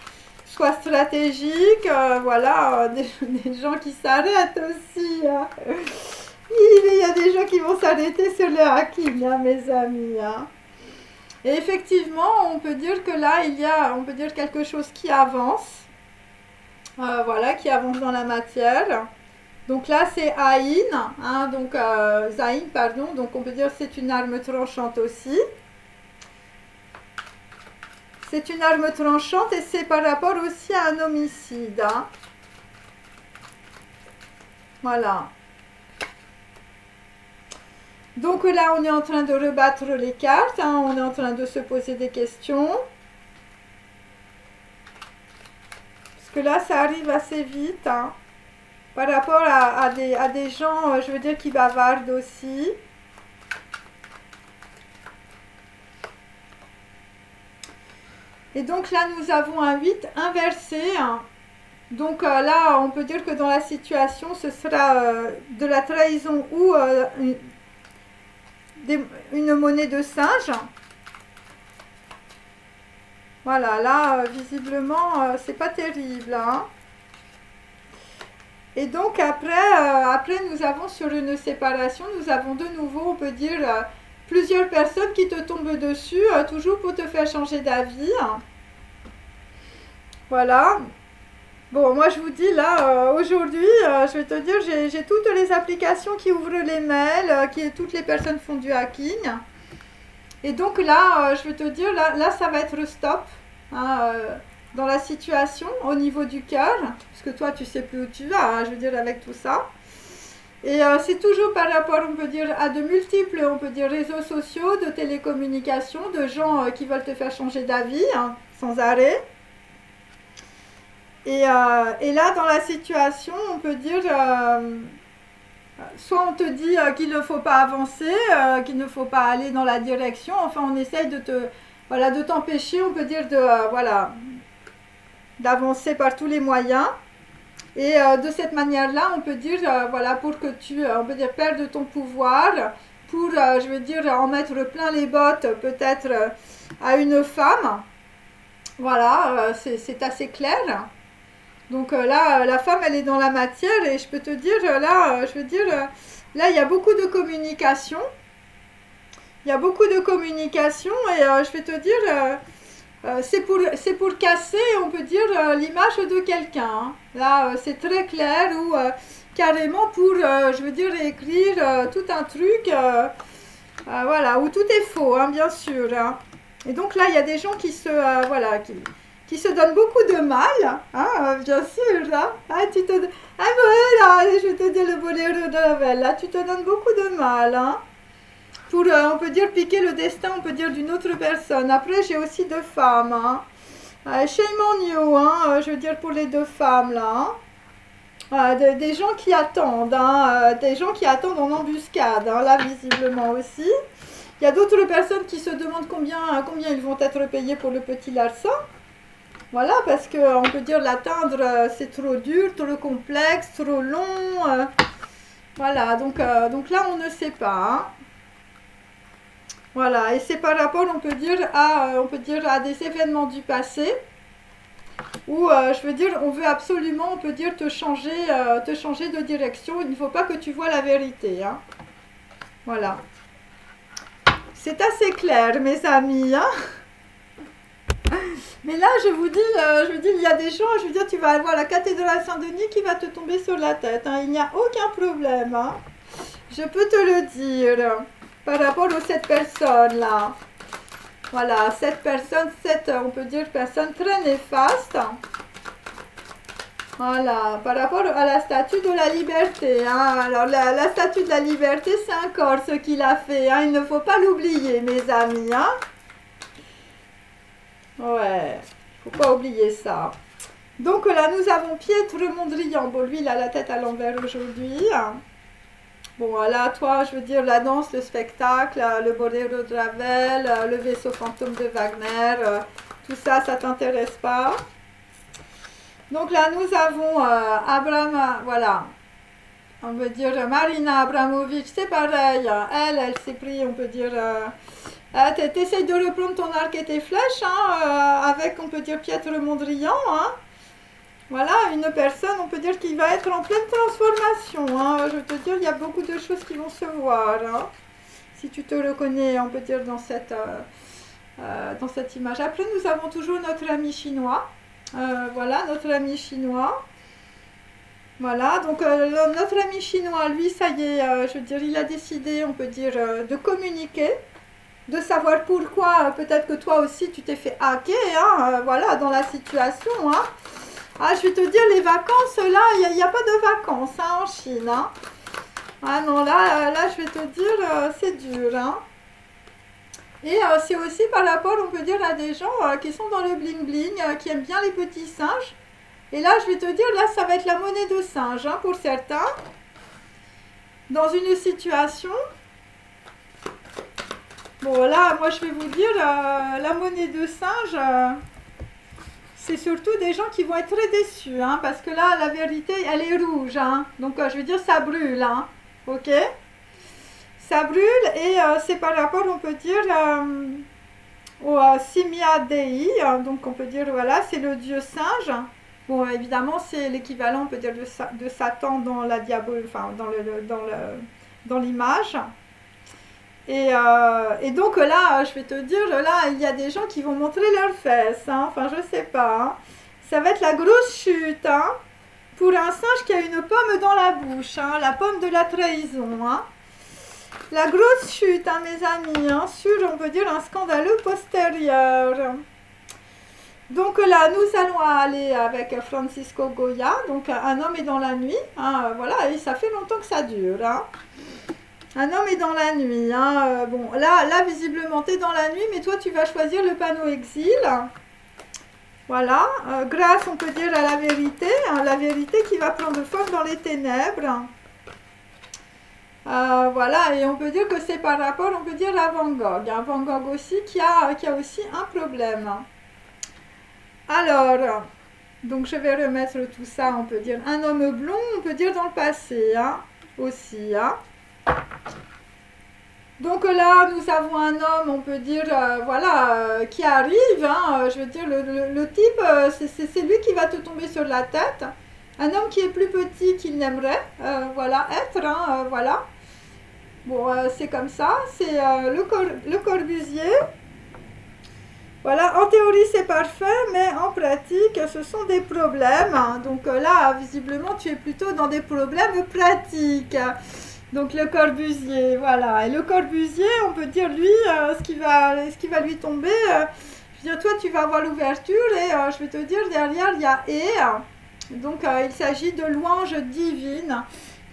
soit stratégique, voilà, des gens qui s'arrêtent aussi. Hein. Il y a des gens qui vont s'arrêter sur le hacking, hein, mes amis. Hein. Et effectivement, on peut dire que là, il y a, on peut dire quelque chose qui avance. Voilà, qui avance dans la matière. Donc là, c'est Aïn, hein, donc Zayn, pardon. Donc on peut dire que c'est une arme tranchante aussi. C'est une arme tranchante et c'est par rapport aussi à un homicide. Hein. Voilà. Donc là, on est en train de rebattre les cartes. Hein, on est en train de se poser des questions. Parce que là, ça arrive assez vite. Hein. Par rapport à des gens, je veux dire, qui bavardent aussi. Et donc là, nous avons un 8 inversé. Hein. Donc là, on peut dire que dans la situation, ce sera de la trahison ou une monnaie de singe. Voilà, là, visiblement, c'est pas terrible. Hein. Et donc après, nous avons sur une séparation, nous avons de nouveau, on peut dire, plusieurs personnes qui te tombent dessus, toujours pour te faire changer d'avis. Voilà. Bon, moi je vous dis là, aujourd'hui, je vais te dire, j'ai toutes les applications qui ouvrent les mails, toutes les personnes font du hacking. Et donc là, je vais te dire, là ça va être stop. Hein, dans la situation au niveau du cœur, parce que toi tu sais plus où tu vas, hein, je veux dire avec tout ça. Et c'est toujours par rapport, on peut dire, à de multiples, on peut dire, réseaux sociaux, de télécommunications, de gens qui veulent te faire changer d'avis, hein, sans arrêt. Et là, dans la situation, on peut dire, soit on te dit qu'il ne faut pas avancer, qu'il ne faut pas aller dans la direction, enfin on essaye de te, voilà, de t'empêcher, on peut dire, de, voilà, d'avancer par tous les moyens. Et de cette manière-là, on peut dire, voilà, pour que tu, on peut dire, perdes ton pouvoir, pour, je veux dire, en mettre plein les bottes, peut-être, à une femme. Voilà, c'est assez clair. Donc là, la femme, elle est dans la matière, et je peux te dire, là, je veux dire, là, il y a beaucoup de communication. Il y a beaucoup de communication, et je vais te dire... c'est pour casser, on peut dire, l'image de quelqu'un. Hein. Là, c'est très clair, ou carrément pour, je veux dire, écrire tout un truc, voilà, où tout est faux, hein, bien sûr. Hein. Et donc là, il y a des gens qui se, voilà, qui se donnent beaucoup de mal, hein, bien sûr. Là. Ah, voilà, je vais te dire le boléro de Ravel, là, tu te donnes beaucoup de mal, hein. Pour, on peut dire, piquer le destin, on peut dire, d'une autre personne. Après, j'ai aussi deux femmes. Hein. Shame on you, hein, je veux dire, pour les deux femmes, là. Hein. Des gens qui attendent, hein, des gens qui attendent en embuscade, hein, là, visiblement aussi. Il y a d'autres personnes qui se demandent combien ils vont être payés pour le petit larcin. Voilà, parce qu'on peut dire, l'atteindre, c'est trop dur, trop complexe, trop long. Voilà, donc là, on ne sait pas, hein. Voilà, et c'est par rapport, on peut dire, à des événements du passé, où, je veux dire, on veut absolument, on peut dire, te changer de direction. Il ne faut pas que tu vois la vérité, hein. Voilà. C'est assez clair, mes amis, hein. Mais là, je vous dis, il y a des gens, je veux dire, tu vas avoir la cathédrale Saint-Denis qui va te tomber sur la tête, hein. Il n'y a aucun problème, hein. Je peux te le dire. Par rapport aux 7 personnes là. Voilà, 7 personnes, 7, on peut dire, personnes très néfastes. Voilà, par rapport à la statue de la liberté. Hein. Alors, la statue de la liberté, c'est un Corse qui l'a fait. Hein. Il ne faut pas l'oublier, mes amis. Hein. Ouais, il ne faut pas oublier ça. Donc là, nous avons Piètre Mondrian. Bon, lui, il a la tête à l'envers aujourd'hui. Hein. Bon, là, toi, je veux dire, la danse, le spectacle, le boléro de Ravel, le vaisseau fantôme de Wagner, tout ça, ça t'intéresse pas. Donc là, nous avons Abraham, voilà, on peut dire Marina Abramovic, c'est pareil, elle s'est pris, on peut dire, t'essayes de reprendre ton arc et tes flèches, hein, avec, on peut dire, Piètre Mondrian, hein. Voilà, une personne, on peut dire, qui va être en pleine transformation. Hein. Je veux te dire, il y a beaucoup de choses qui vont se voir. Hein. Si tu te reconnais, on peut dire, dans cette image. Après, nous avons toujours notre ami chinois. Voilà, notre ami chinois. Voilà, donc notre ami chinois, lui, ça y est, je veux dire, il a décidé, on peut dire, de communiquer, de savoir pourquoi, peut-être que toi aussi, tu t'es fait hacker, hein, voilà, dans la situation, hein. Ah, je vais te dire, les vacances, là, il n'y a pas de vacances, hein, en Chine, hein. Ah non, là, je vais te dire, c'est dur, hein. Et c'est aussi par rapport, on peut dire, à des gens qui sont dans le bling-bling, qui aiment bien les petits singes. Et là, je vais te dire, là, ça va être la monnaie de singe, hein, pour certains. Dans une situation. Bon, là, moi, je vais vous dire, la monnaie de singe, c'est surtout des gens qui vont être très déçus, hein, parce que là, la vérité, elle est rouge, hein. Donc, je veux dire, ça brûle, hein. Ok? Ça brûle et c'est par rapport, on peut dire, au Simia Dei. Donc, on peut dire, voilà, c'est le dieu singe. Bon, évidemment, c'est l'équivalent, on peut dire, de Satan dans la diabole, enfin, dans l'image. Et donc là, je vais te dire, là, il y a des gens qui vont montrer leurs fesses, hein, enfin, je sais pas, hein. Ça va être la grosse chute, hein, pour un singe qui a une pomme dans la bouche, hein, la pomme de la trahison, hein. La grosse chute, hein, mes amis, hein, sur, on peut dire, un scandaleux postérieur. Donc là, nous allons aller avec Francisco Goya, donc un homme est dans la nuit, hein, voilà, et ça fait longtemps que ça dure, hein. Un homme est dans la nuit, hein, bon, là, visiblement, tu es dans la nuit, mais toi, tu vas choisir le panneau exil. Voilà, grâce, on peut dire, à la vérité, hein, la vérité qui va prendre forme dans les ténèbres. Voilà, et on peut dire que c'est par rapport, on peut dire, à Van Gogh. Hein, Van Gogh aussi qui a aussi un problème. Alors, donc je vais remettre tout ça, on peut dire, un homme blond, on peut dire dans le passé, hein, aussi, hein. Donc là, nous avons un homme, on peut dire, voilà, qui arrive, hein, je veux dire, le type, c'est lui qui va te tomber sur la tête. Un homme qui est plus petit qu'il n'aimerait, voilà, être, hein, voilà. Bon, c'est comme ça, c'est le Corbusier. Voilà, en théorie c'est parfait, mais en pratique ce sont des problèmes. Donc là, visiblement, tu es plutôt dans des problèmes pratiques. Donc le Corbusier, voilà. Et le Corbusier, on peut dire, lui, ce qui va lui tomber, je veux dire, toi tu vas avoir l'ouverture et je vais te dire, derrière il y a « et ». Donc il s'agit de louange divine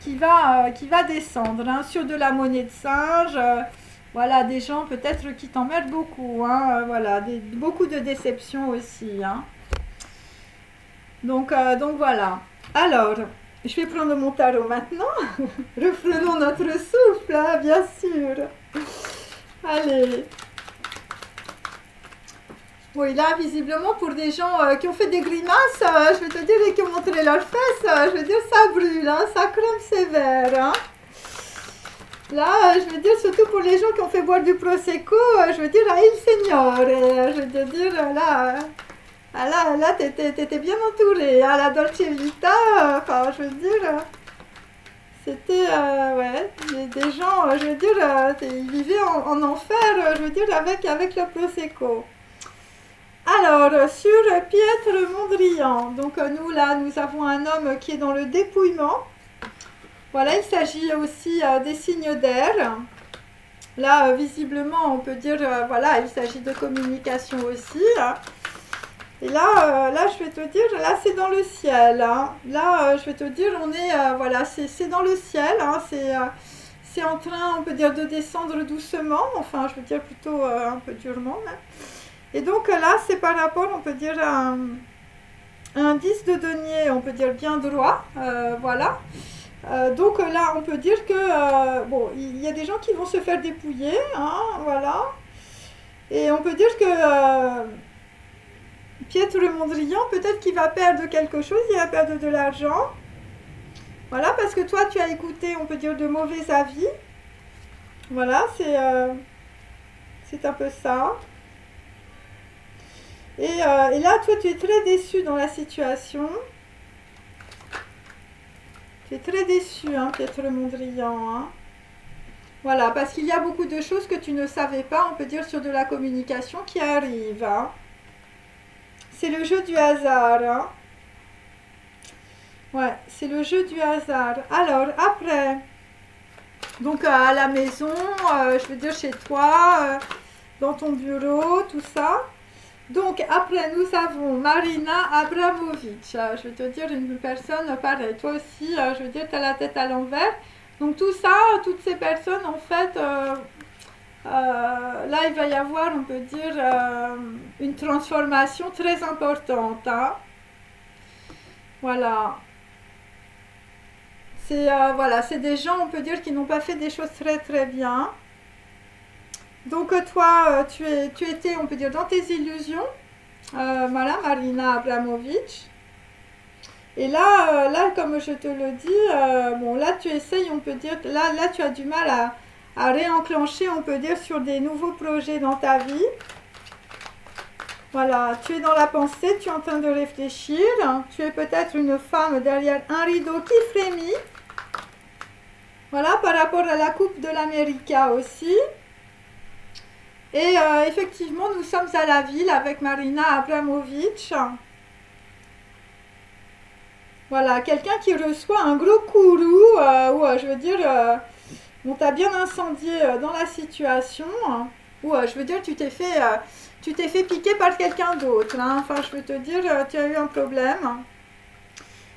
qui va descendre, hein, sur de la monnaie de singe. Voilà, des gens peut-être qui t'emmerdent beaucoup, hein, voilà, beaucoup de déceptions aussi, hein. Donc voilà. Alors, je vais prendre mon tarot maintenant. Reprenons notre souffle, hein, bien sûr. Allez. Oui, là, visiblement, pour des gens qui ont fait des grimaces, je vais te dire, et qui ont montré leurs fesses, je veux dire, ça brûle, hein, ça crame sévère, hein. Là, je veux dire, surtout pour les gens qui ont fait boire du Prosecco, je veux dire, ah, il Seigneur, je veux te dire, là, t'étais bien entouré, hein, la Dolce Vita, enfin, je veux dire, c'était, ouais, des gens, je veux dire, ils vivaient en enfer, je veux dire, avec le Prosecco. Alors, sur Piètre Mondrian, donc nous, là, nous avons un homme qui est dans le dépouillement. Voilà, il s'agit aussi des signes d'air. Là, visiblement, on peut dire, voilà, il s'agit de communication aussi. Et là, je vais te dire, là, c'est dans le ciel. Hein. Là, je vais te dire, on est, voilà, c'est dans le ciel. Hein, c'est en train, on peut dire, de descendre doucement. Enfin, je veux dire plutôt un peu durement. Hein. Et donc là, c'est par rapport, on peut dire, à un 10 de denier, on peut dire bien droit. Voilà. Donc là, on peut dire que, bon, il y a des gens qui vont se faire dépouiller, hein, voilà. Et on peut dire que Piètre Mondrian, peut-être qu'il va perdre quelque chose, il va perdre de l'argent. Voilà, parce que toi, tu as écouté, on peut dire, de mauvais avis. Voilà, c'est un peu ça. Et là, toi, tu es très déçu dans la situation. Tu es très déçu, hein, Piètre Mondrian. Hein. Voilà, parce qu'il y a beaucoup de choses que tu ne savais pas, on peut dire, sur de la communication qui arrivent. Hein. C'est le jeu du hasard. Hein. Ouais, c'est le jeu du hasard. Alors, après, donc à la maison, je veux dire chez toi, dans ton bureau, tout ça. Donc, après, nous avons Marina Abramovic. Je vais te dire une personne pareille. Toi aussi, je veux dire, tu as la tête à l'envers. Donc, tout ça, toutes ces personnes, en fait, là, il va y avoir, on peut dire, une transformation très importante. Hein. Voilà. C'est voilà, c'est des gens, on peut dire, qui n'ont pas fait des choses très très bien. Donc toi, tu étais, on peut dire, dans tes illusions. Voilà, Marina Abramovic. Et là, là, comme je te le dis, bon, là, tu essayes, on peut dire, là, tu as du mal à réenclencher, on peut dire, sur des nouveaux projets dans ta vie. Voilà, tu es dans la pensée, tu es en train de réfléchir. Tu es peut-être une femme derrière un rideau qui frémit. Voilà, par rapport à la Coupe de l'Amérique aussi. Et effectivement, nous sommes à la ville avec Marina Abramovic. Voilà, quelqu'un qui reçoit un gros courroux, ou je veux dire, on t'a bien incendié dans la situation. Ou je veux dire, tu t'es fait piquer par quelqu'un d'autre. Hein. Enfin, je veux te dire, tu as eu un problème.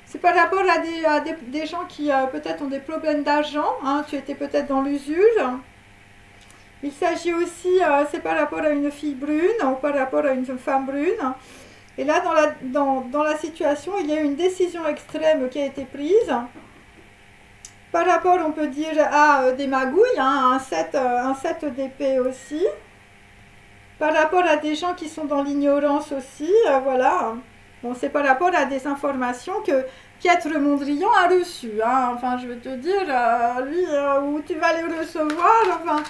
C'est par rapport à des gens qui peut-être ont des problèmes d'argent. Hein. Tu étais peut-être dans l'usure. Il s'agit aussi, c'est par rapport à une fille brune ou par rapport à une femme brune. Et là, dans la situation, il y a une décision extrême qui a été prise. Par rapport, on peut dire, à des magouilles, hein, un 7 d'épée aussi. Par rapport à des gens qui sont dans l'ignorance aussi, voilà. Bon, c'est par rapport à des informations que Piètre Mondrian a reçues. Hein. Enfin, je veux te dire, lui, où tu vas les recevoir, enfin...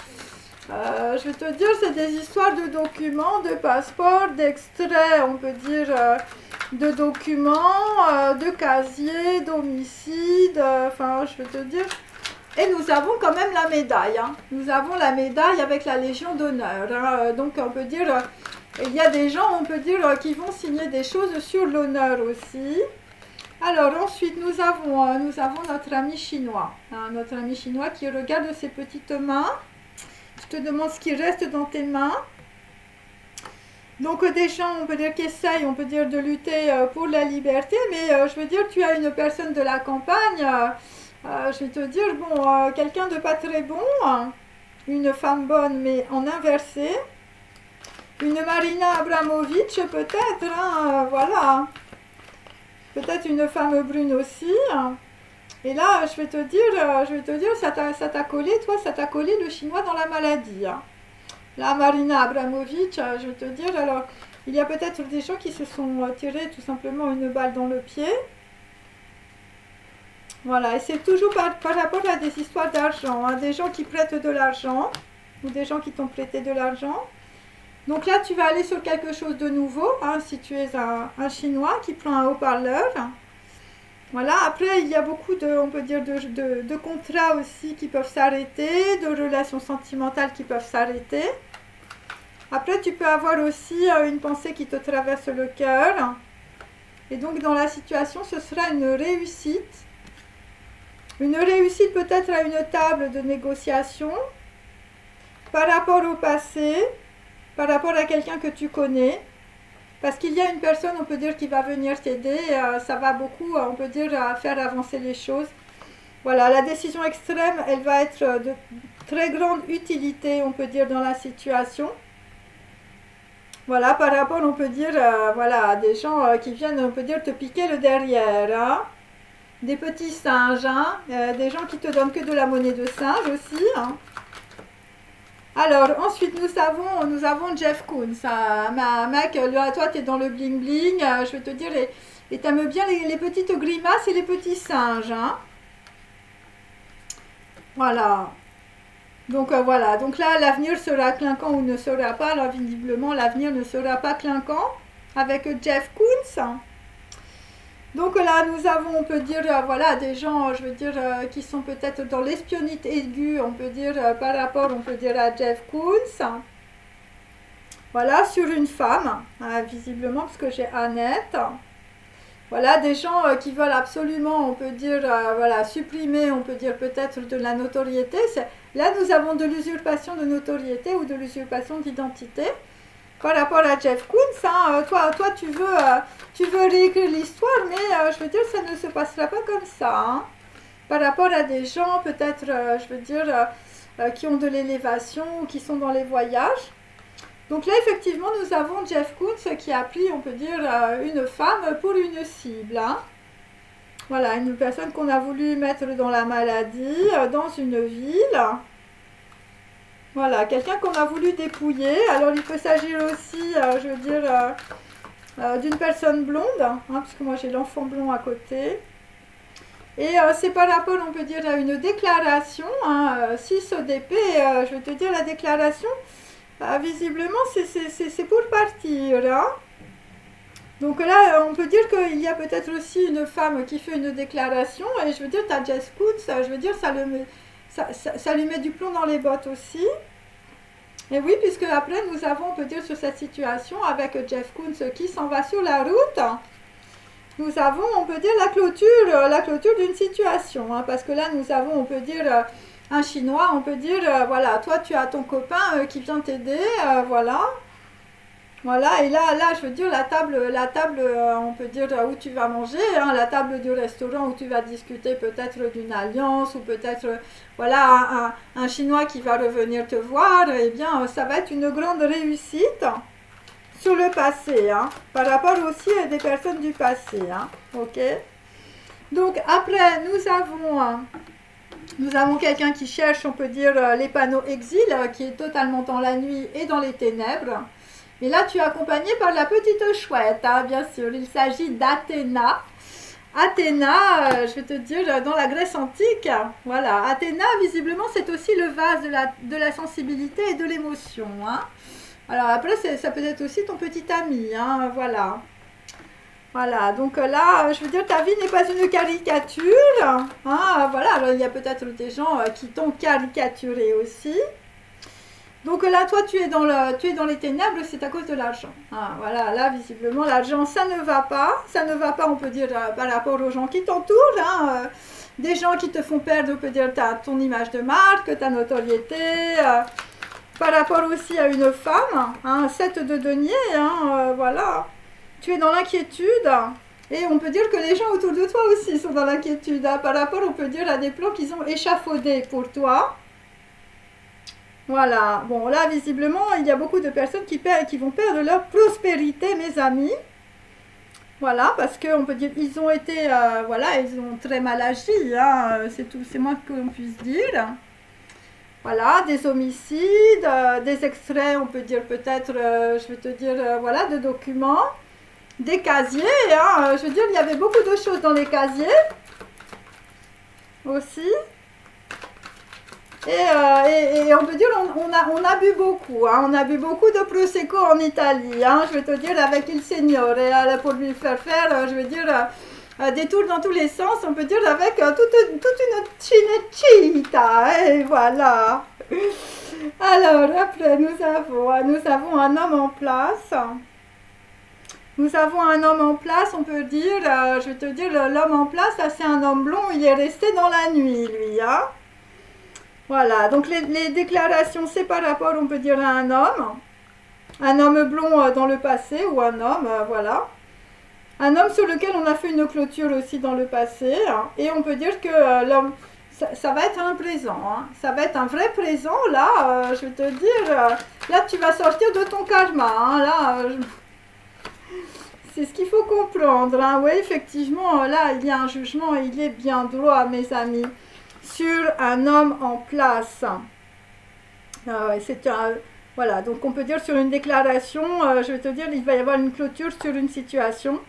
je vais te dire, c'est des histoires de documents, de passeports, d'extraits, on peut dire, de documents, de casiers, d'homicides, enfin, je vais te dire. Et nous avons quand même la médaille. Hein. Nous avons la médaille avec la Légion d'honneur. Hein. Donc, on peut dire, il y a des gens, on peut dire, qui vont signer des choses sur l'honneur aussi. Alors, ensuite, nous avons notre ami chinois. Hein, notre ami chinois qui regarde ses petites mains. Je te demande ce qui reste dans tes mains. Donc des gens, on peut dire, qui essayent, on peut dire, de lutter pour la liberté, mais je veux dire, tu as une personne de la campagne, je vais te dire, bon, quelqu'un de pas très bon, une femme bonne, mais en inversé, une Marina Abramovic peut-être, hein, voilà, peut-être une femme brune aussi. Et là, je vais te dire, ça t'a collé, toi, ça t'a collé le chinois dans la maladie. Hein. Là, Marina Abramovic, je vais te dire, alors, il y a peut-être des gens qui se sont tirés tout simplement une balle dans le pied. Voilà, et c'est toujours par rapport à des histoires d'argent, hein, des gens qui prêtent de l'argent, ou des gens qui t'ont prêté de l'argent. Donc là, tu vas aller sur quelque chose de nouveau, hein, si tu es un chinois qui prend un haut-parleur. Voilà, après il y a beaucoup de, on peut dire, de contrats aussi qui peuvent s'arrêter, de relations sentimentales qui peuvent s'arrêter. Après tu peux avoir aussi une pensée qui te traverse le cœur. Et donc dans la situation, ce sera une réussite. Une réussite peut-être à une table de négociation, par rapport au passé, par rapport à quelqu'un que tu connais. Parce qu'il y a une personne, on peut dire, qui va venir t'aider, ça va beaucoup, on peut dire, faire avancer les choses. Voilà, la décision extrême, elle va être de très grande utilité, on peut dire, dans la situation. Voilà, par rapport, on peut dire, voilà, à des gens qui viennent, on peut dire, te piquer le derrière. Hein. Des petits singes, hein, des gens qui te donnent que de la monnaie de singe aussi. Hein. Alors, ensuite, nous avons Jeff Koons. Mec, toi, tu es dans le bling-bling. Je vais te dire, et tu aimes bien les petites grimaces et les petits singes. Hein. Voilà. Donc, voilà. Donc là, l'avenir sera clinquant ou ne sera pas. Alors, visiblement, l'avenir ne sera pas clinquant avec Jeff Koons. Donc là, nous avons, on peut dire, voilà, des gens, je veux dire, qui sont peut-être dans l'espionnite aiguë, on peut dire, par rapport, on peut dire, à Jeff Koons. Voilà, sur une femme, visiblement, parce que j'ai Annette. Voilà, des gens qui veulent absolument, on peut dire, voilà, supprimer, on peut dire peut-être de la notoriété. Là, nous avons de l'usurpation de notoriété ou de l'usurpation d'identité. Par rapport à Jeff Koons, hein, toi, tu veux réécrire l'histoire, mais je veux dire, ça ne se passera pas comme ça. Hein. Par rapport à des gens, peut-être, je veux dire, qui ont de l'élévation ou qui sont dans les voyages. Donc là, effectivement, nous avons Jeff Koons qui a pris, on peut dire, une femme pour une cible. Hein. Voilà, une personne qu'on a voulu mettre dans la maladie, dans une ville. Voilà, quelqu'un qu'on a voulu dépouiller. Alors, il peut s'agir aussi, je veux dire, d'une personne blonde, hein, parce que moi, j'ai l'enfant blond à côté. Et c'est par rapport, on peut dire, à une déclaration, hein, 6 d'épée, je vais te dire, la déclaration... visiblement, c'est pour partir. Hein. Donc là, on peut dire qu'il y a peut-être aussi une femme qui fait une déclaration. Et je veux dire, tu as Jeff Koons, je veux dire, ça lui met du plomb dans les bottes aussi. Et oui, puisque après, nous avons, on peut dire, sur cette situation, avec Jeff Koons qui s'en va sur la route, nous avons, on peut dire, la clôture d'une situation. Hein, parce que là, nous avons, on peut dire... un Chinois, on peut dire, voilà, toi tu as ton copain qui vient t'aider, voilà. Voilà, et là, je veux dire, la table on peut dire, où tu vas manger, hein, la table du restaurant où tu vas discuter peut-être d'une alliance, ou peut-être, voilà, un Chinois qui va revenir te voir, eh bien, ça va être une grande réussite sur le passé, hein, par rapport aussi à des personnes du passé, hein, ok. Donc, après, nous avons quelqu'un qui cherche, on peut dire, les panneaux exil, qui est totalement dans la nuit et dans les ténèbres. Mais là, tu es accompagné par la petite chouette, hein, bien sûr. Il s'agit d'Athéna. Athéna, je vais te dire, dans la Grèce antique, voilà. Athéna, visiblement, c'est aussi le vase de la sensibilité et de l'émotion. Hein. Alors après, ça peut être aussi ton petit ami, hein, voilà. Voilà, donc là, je veux dire, ta vie n'est pas une caricature. Hein, voilà, alors il y a peut-être des gens qui t'ont caricaturé aussi. Donc là, toi, tu es dans les ténèbres, c'est à cause de l'argent. Hein, voilà, là, visiblement, l'argent, ça ne va pas. Ça ne va pas, on peut dire, par rapport aux gens qui t'entourent. Hein, des gens qui te font perdre, on peut dire, ton image de marque, ta notoriété. Par rapport aussi à une femme, hein, 7 de denier, hein, voilà. Tu es dans l'inquiétude et on peut dire que les gens autour de toi aussi sont dans l'inquiétude hein, par rapport, on peut dire, à des plans qu'ils ont échafaudés pour toi. Voilà, bon là visiblement il y a beaucoup de personnes qui vont perdre leur prospérité, mes amis. Voilà, parce qu'on peut dire ils ont été, voilà, ils ont très mal agi, hein, c'est tout, c'est moins que l'on puisse dire. Voilà, des homicides, des extraits, on peut dire peut-être, je vais te dire, voilà, de documents. Des casiers, hein, je veux dire, il y avait beaucoup de choses dans les casiers aussi. Et on peut dire, on a bu beaucoup, hein, on a bu beaucoup de Prosecco en Italie, hein, je vais te dire, avec il Signore, pour lui faire je veux dire, des tours dans tous les sens, on peut dire, avec toute une cinecittà, et voilà. Alors, après, nous avons un homme en place. Nous avons un homme en place, on peut dire, je vais te dire, l'homme en place, là c'est un homme blond, il est resté dans la nuit, lui. Hein. Voilà, donc les déclarations, c'est par rapport, on peut dire, à un homme blond dans le passé, ou un homme, voilà. Un homme sur lequel on a fait une clôture aussi dans le passé, hein, et on peut dire que l'homme, ça va être un présent, hein. Ça va être un vrai présent, là, je vais te dire, là tu vas sortir de ton karma, hein, là... C'est ce qu'il faut comprendre. Hein. Oui, effectivement, là, il y a un jugement et il est bien droit, mes amis, sur un homme en place. Voilà, donc on peut dire sur une déclaration, je vais te dire, il va y avoir une clôture sur une situation.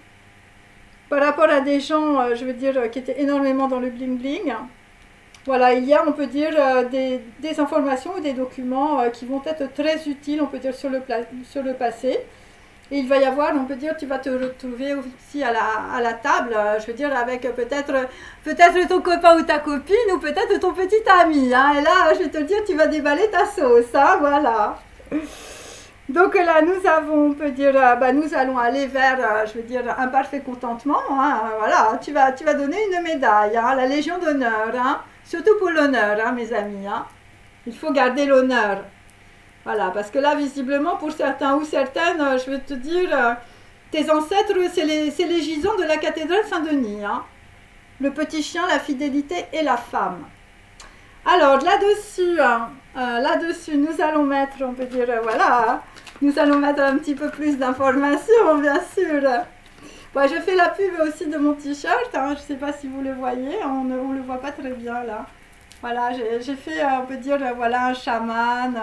Par rapport à des gens, je veux dire, qui étaient énormément dans le bling-bling. Voilà, il y a, on peut dire, des informations ou des documents qui vont être très utiles, on peut dire, sur le passé. Et il va y avoir, on peut dire, tu vas te retrouver aussi à la table, je veux dire, avec peut-être ton copain ou ta copine, ou peut-être ton petit ami. Hein, et là, je vais te dire, tu vas déballer ta sauce, hein, voilà. Donc là, nous avons, on peut dire, nous allons aller vers, je veux dire, un parfait contentement. Hein, voilà, tu vas donner une médaille, hein, la Légion d'honneur, hein, surtout pour l'honneur, hein, mes amis. Hein. Il faut garder l'honneur. Voilà, parce que là, visiblement, pour certains ou certaines, je vais te dire, tes ancêtres, c'est les gisants de la cathédrale Saint-Denis. Hein. Le petit chien, la fidélité et la femme. Alors, là-dessus, hein, là-dessus, nous allons mettre, on peut dire, voilà, hein, nous allons mettre un petit peu plus d'informations, bien sûr. Bon, je fais la pub aussi de mon t-shirt, hein, je ne sais pas si vous le voyez, on ne le voit pas très bien, là. Voilà, j'ai fait, on peut dire, voilà, un chaman,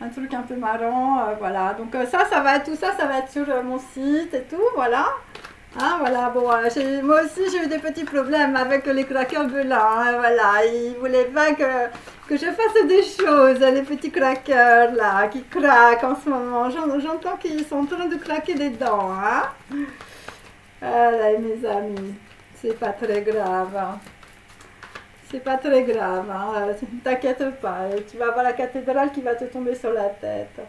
un truc un peu marrant, voilà. Donc ça va être, tout ça, ça va être sur mon site et tout, voilà. Hein, voilà, bon, moi aussi j'ai eu des petits problèmes avec les craqueurs blancs, hein, voilà, ils voulaient pas que je fasse des choses, les petits craqueurs là, qui craquent en ce moment, j'entends qu'ils sont en train de craquer des dents, hein. Voilà, mes amis, c'est pas très grave, hein. C'est pas très grave, hein. Ne t'inquiète pas, tu vas avoir la cathédrale qui va te tomber sur la tête.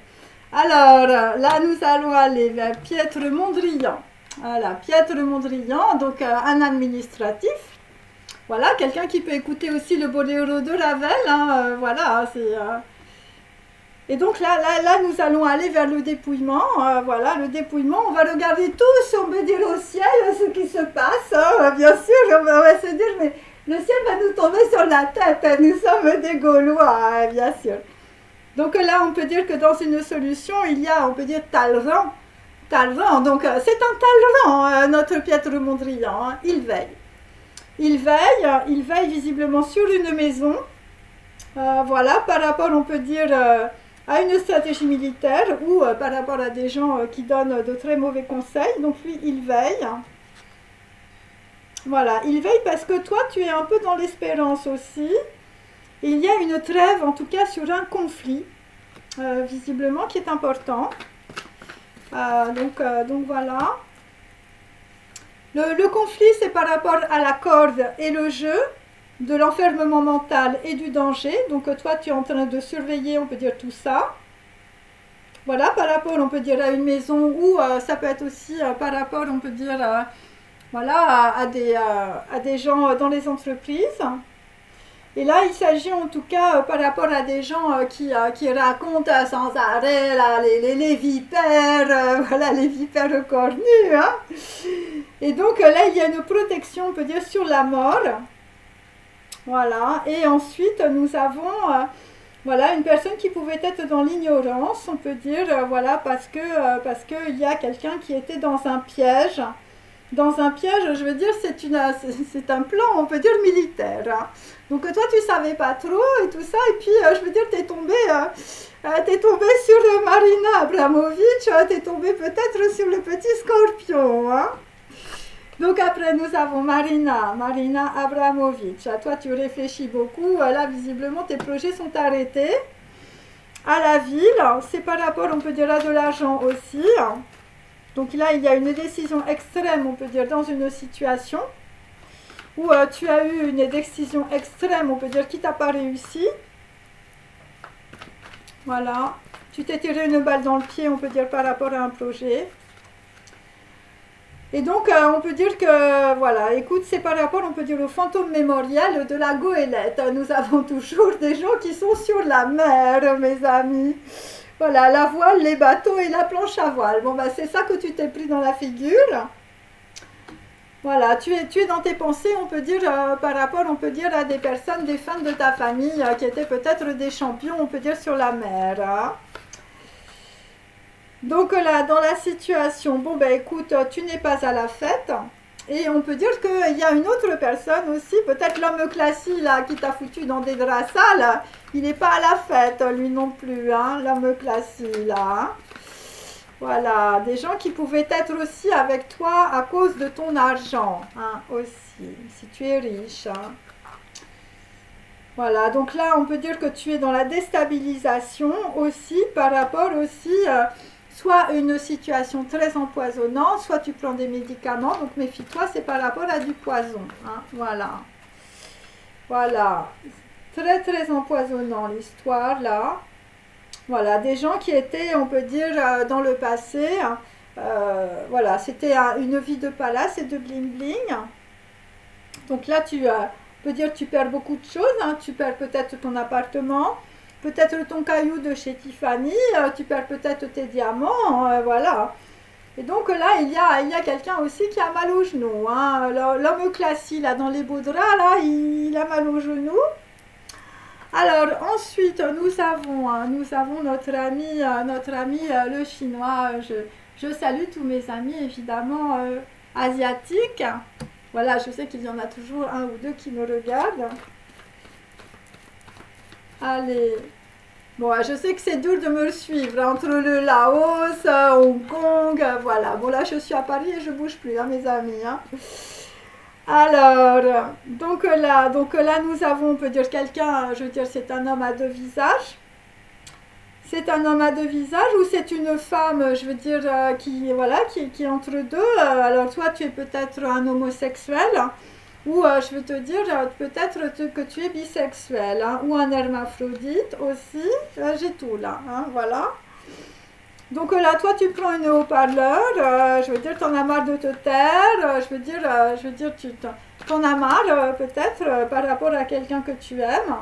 Alors, là nous allons aller vers Piètre Mondrian. Voilà, Piètre Mondrian, donc un administratif. Voilà, quelqu'un qui peut écouter aussi le boléro de Ravel. Hein, voilà, c'est... Et donc là, nous allons aller vers le dépouillement. Voilà, le dépouillement. On va regarder tous, on peut dire au ciel, ce qui se passe. Hein, bien sûr, on va se dire, mais le ciel va nous tomber sur la tête. Hein, nous sommes des Gaulois, hein, bien sûr. Donc là, on peut dire que dans une solution, il y a, on peut dire, Talleyrand. Talleyrand, donc c'est un Talleyrand, notre Piètre Mondrian, hein, il veille. Il veille visiblement sur une maison, voilà, par rapport, on peut dire, à une stratégie militaire ou par rapport à des gens qui donnent de très mauvais conseils. Donc lui, il veille. Voilà, il veille parce que toi, tu es un peu dans l'espérance aussi. Il y a une trêve, en tout cas, sur un conflit, visiblement, qui est important. Donc voilà. Le conflit, c'est par rapport à la corde et le jeu, de l'enfermement mental et du danger. Donc toi, tu es en train de surveiller, on peut dire, tout ça. Voilà, par rapport, on peut dire, à une maison ou ça peut être aussi par rapport, on peut dire, voilà, à des gens dans les entreprises. Et là, il s'agit en tout cas par rapport à des gens qui racontent sans arrêt là, les vipères, voilà, les vipères cornues. Hein. Et donc là, il y a une protection, on peut dire, sur la mort. Voilà. Et ensuite, nous avons voilà, une personne qui pouvait être dans l'ignorance, on peut dire, voilà, parce que il y a quelqu'un qui était dans un piège. Dans un piège, je veux dire, c'est un plan, on peut dire, militaire. Hein. Donc toi, tu ne savais pas trop et tout ça. Et puis, je veux dire, tu es tombé sur Marina Abramovic, tu es tombé peut-être sur le petit scorpion. Hein. Donc après, nous avons Marina Abramovic. Toi, tu réfléchis beaucoup. Là, visiblement, tes projets sont arrêtés. À la ville, c'est par rapport, on peut dire, à de l'argent aussi. Donc là, il y a une décision extrême, on peut dire, dans une situation où tu as eu une décision extrême, on peut dire, qui t'a pas réussi. Voilà. Tu t'es tiré une balle dans le pied, on peut dire, par rapport à un projet. Et donc, on peut dire que, voilà, écoute, c'est par rapport, on peut dire, au fantôme mémorial de la goélette. Nous avons toujours des gens qui sont sur la mer, mes amis. Voilà, la voile, les bateaux et la planche à voile. Bon, bah, c'est ça que tu t'es pris dans la figure. Voilà, tu es dans tes pensées, on peut dire, par rapport, on peut dire, à des personnes, des fans de ta famille, qui étaient peut-être des champions, on peut dire, sur la mer. Hein. Donc là, dans la situation, bon, ben écoute, tu n'es pas à la fête. Et on peut dire qu'il y a une autre personne aussi, peut-être l'homme classique là, qui t'a foutu dans des draps sales, il n'est pas à la fête, lui non plus, hein, l'homme classique là. Hein. Voilà, des gens qui pouvaient être aussi avec toi à cause de ton argent, hein, aussi, si tu es riche. Hein. Voilà, donc là, on peut dire que tu es dans la déstabilisation aussi, par rapport aussi... soit une situation très empoisonnante, soit tu prends des médicaments, donc méfie-toi, c'est par rapport à du poison. Hein, voilà. Voilà. Très, très empoisonnant l'histoire, là. Voilà, des gens qui étaient, on peut dire, dans le passé, voilà, c'était une vie de palace et de bling-bling. Donc là, on peut dire que tu perds beaucoup de choses, hein. Tu perds peut-être ton appartement, peut-être ton caillou de chez Tiffany, tu perds peut-être tes diamants, voilà. Et donc là, il y a quelqu'un aussi qui a mal au genou, hein. L'homme classique, là, dans les beaux draps, là, il a mal au genou. Alors ensuite, nous avons notre ami le chinois. Je salue tous mes amis, évidemment, asiatiques. Voilà, je sais qu'il y en a toujours un ou deux qui me regardent. Allez. Bon, je sais que c'est dur de me suivre entre le Laos, Hong Kong, voilà. Bon, là, je suis à Paris et je bouge plus, hein, mes amis, hein. Alors, donc là, nous avons, on peut dire quelqu'un, je veux dire, c'est un homme à deux visages. C'est un homme à deux visages ou c'est une femme, je veux dire, voilà, qui est entre deux. Alors, toi, tu es peut-être un homosexuel ou, je veux te dire, peut-être que tu es bisexuel, hein, ou un hermaphrodite aussi. J'ai tout là, hein, voilà. Donc là, toi, tu prends une haut-parleur, je veux dire, t'en as marre de te taire, je veux dire, tu t'en as marre, peut-être, par rapport à quelqu'un que tu aimes.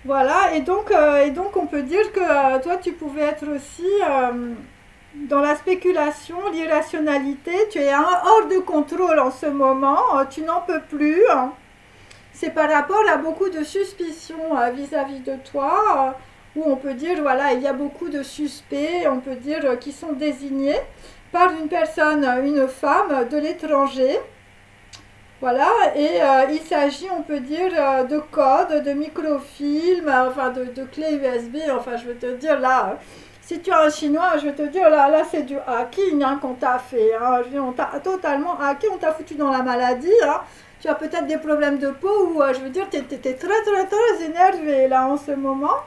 Voilà, et donc on peut dire que toi, tu pouvais être aussi dans la spéculation, l'irrationalité, tu es hors de contrôle en ce moment, tu n'en peux plus. C'est par rapport à beaucoup de suspicions vis-à-vis de toi, où on peut dire, voilà, il y a beaucoup de suspects, on peut dire, qui sont désignés par une personne, une femme de l'étranger. Voilà, et il s'agit, on peut dire, de codes, de microfilms, enfin de clés USB, enfin je veux te dire là, si tu es un chinois, je veux te dire là c'est du hacking, hein, qu'on t'a fait, hein. Je veux dire, on t'a totalement hacké, on t'a foutu dans la maladie, hein. Tu as peut-être des problèmes de peau ou, je veux dire, tu es très très très énervé là en ce moment.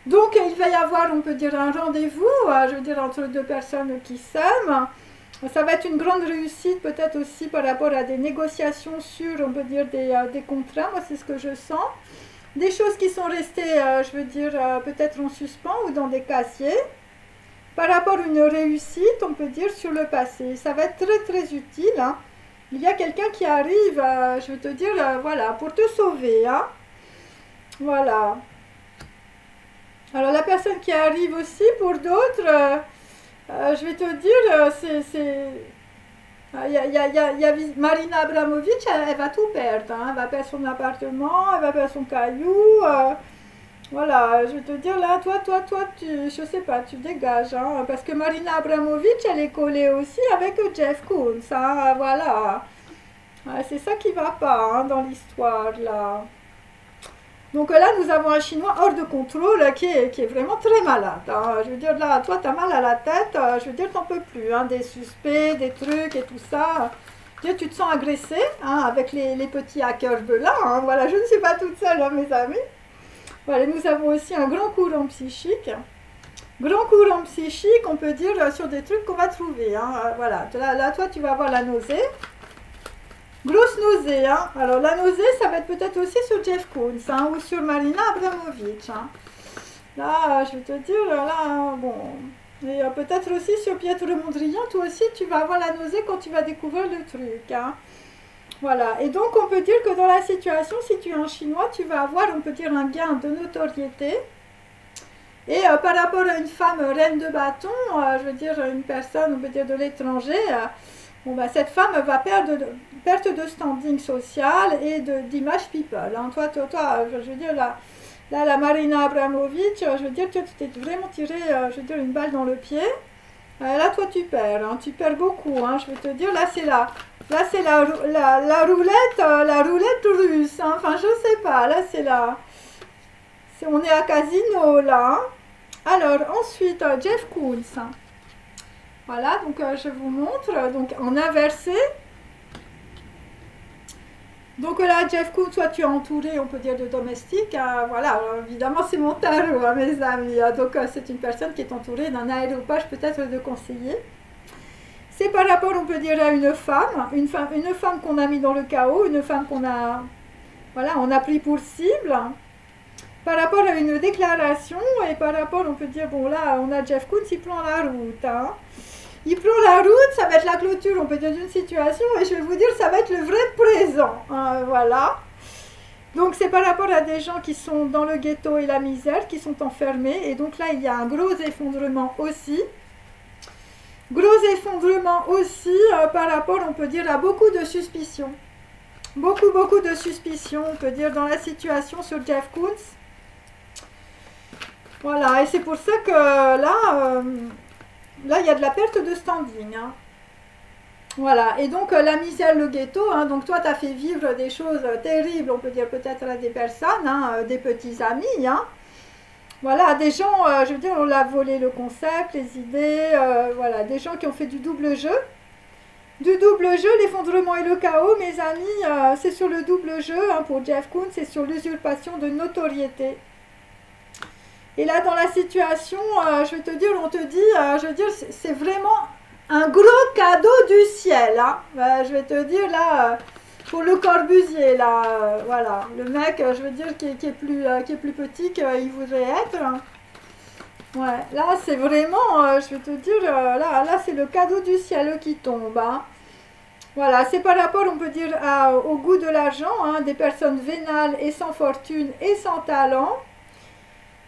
Donc il va y avoir, on peut dire, un rendez-vous, je veux dire, entre deux personnes qui s'aiment. Ça va être une grande réussite peut-être aussi par rapport à des négociations sur, on peut dire, des contrats. Moi, c'est ce que je sens. Des choses qui sont restées, je veux dire, peut-être en suspens ou dans des casiers. Par rapport à une réussite, on peut dire, sur le passé. Ça va être très très utile, hein. Il y a quelqu'un qui arrive, je veux te dire, voilà, pour te sauver, hein. Voilà. Alors la personne qui arrive aussi pour d'autres, je vais te dire, Marina Abramovic, elle va tout perdre, hein. Elle va perdre son appartement, elle va perdre son caillou. Voilà, je vais te dire là, toi, je sais pas, tu dégages, hein, parce que Marina Abramovic, elle est collée aussi avec Jeff Koons, hein, voilà. C'est ça qui va pas, hein, dans l'histoire là. Donc là, nous avons un Chinois hors de contrôle qui est vraiment très malade, hein. Je veux dire, là, toi, tu as mal à la tête, je veux dire, t'en peux plus, hein, des suspects, des trucs et tout ça. Je veux dire, tu te sens agressé, hein, avec les petits hackers de là, hein. Voilà, je ne suis pas toute seule, hein, mes amis. Voilà, nous avons aussi un grand courant psychique. Grand courant psychique, on peut dire, sur des trucs qu'on va trouver, hein. Voilà, là, toi, tu vas avoir la nausée. Grosse nausée, hein. Alors la nausée, ça va être peut-être aussi sur Jeff Koons, hein, ou sur Marina Abramovic, hein. Là, je vais te dire, là, bon. Et peut-être aussi sur Pietro Mondrian, toi aussi, tu vas avoir la nausée quand tu vas découvrir le truc, hein. Voilà. Et donc, on peut dire que dans la situation, si tu es un Chinois, tu vas avoir, on peut dire, un gain de notoriété. Et par rapport à une femme reine de bâton, je veux dire, une personne, on peut dire, de l'étranger, bon, bah, cette femme va perdre perte de standing social et d'image people, hein. Toi, je veux dire, là, la Marina Abramovic, je veux dire, tu t'es vraiment tiré, je veux dire, une balle dans le pied. Là, toi, tu perds, hein, tu perds beaucoup, hein, je veux te dire, là, c'est la roulette russe, hein. Enfin, je sais pas, là, on est à casino, là, hein. Alors, ensuite, Jeff Koons, hein. Voilà, donc je vous montre, donc en inversé. Donc là, Jeff Koons, soit tu es entouré, on peut dire, de domestiques, hein, voilà, évidemment c'est mon tarot, hein, mes amis, hein. Donc c'est une personne qui est entourée d'un aéropage peut-être de conseillers. C'est par rapport, on peut dire, à une femme qu'on a mis dans le chaos, une femme qu'on a, voilà, on a pris pour cible. par rapport à une déclaration et par rapport, on peut dire, bon là, on a Jeff Koons, il prend la route. Hein. Il prend la route, ça va être la clôture, on peut dire, d'une situation, et je vais vous dire, ça va être le vrai présent. Hein, voilà. Donc c'est par rapport à des gens qui sont dans le ghetto et la misère, qui sont enfermés, et donc là, il y a un gros effondrement aussi. Gros effondrement aussi par rapport, on peut dire, à beaucoup de suspicions. Beaucoup de suspicions, on peut dire, dans la situation sur Jeff Koons. Voilà, et c'est pour ça que là, là, il y a de la perte de standing. Hein. Voilà, et donc la misère, le ghetto, hein, donc toi, tu as fait vivre des choses terribles, on peut dire peut-être à des personnes, hein, des petits amis, hein. Voilà, des gens, je veux dire, on l'a volé le concept, les idées, voilà, des gens qui ont fait du double jeu. Du double jeu, l'effondrement et le chaos, mes amis, c'est sur le double jeu, hein, pour Jeff Koons, c'est sur l'usurpation de notoriété. Et là, dans la situation, je vais te dire, on te dit, je veux dire, c'est vraiment un gros cadeau du ciel. Hein. Je vais te dire, là, pour le Corbusier, là, voilà, le mec, je veux dire, qui est plus petit qu'il voudrait être. Hein. Ouais, là, c'est vraiment, je vais te dire, là c'est le cadeau du ciel qui tombe. Hein. Voilà, c'est par rapport, on peut dire, au goût de l'argent, hein, des personnes vénales et sans fortune et sans talent.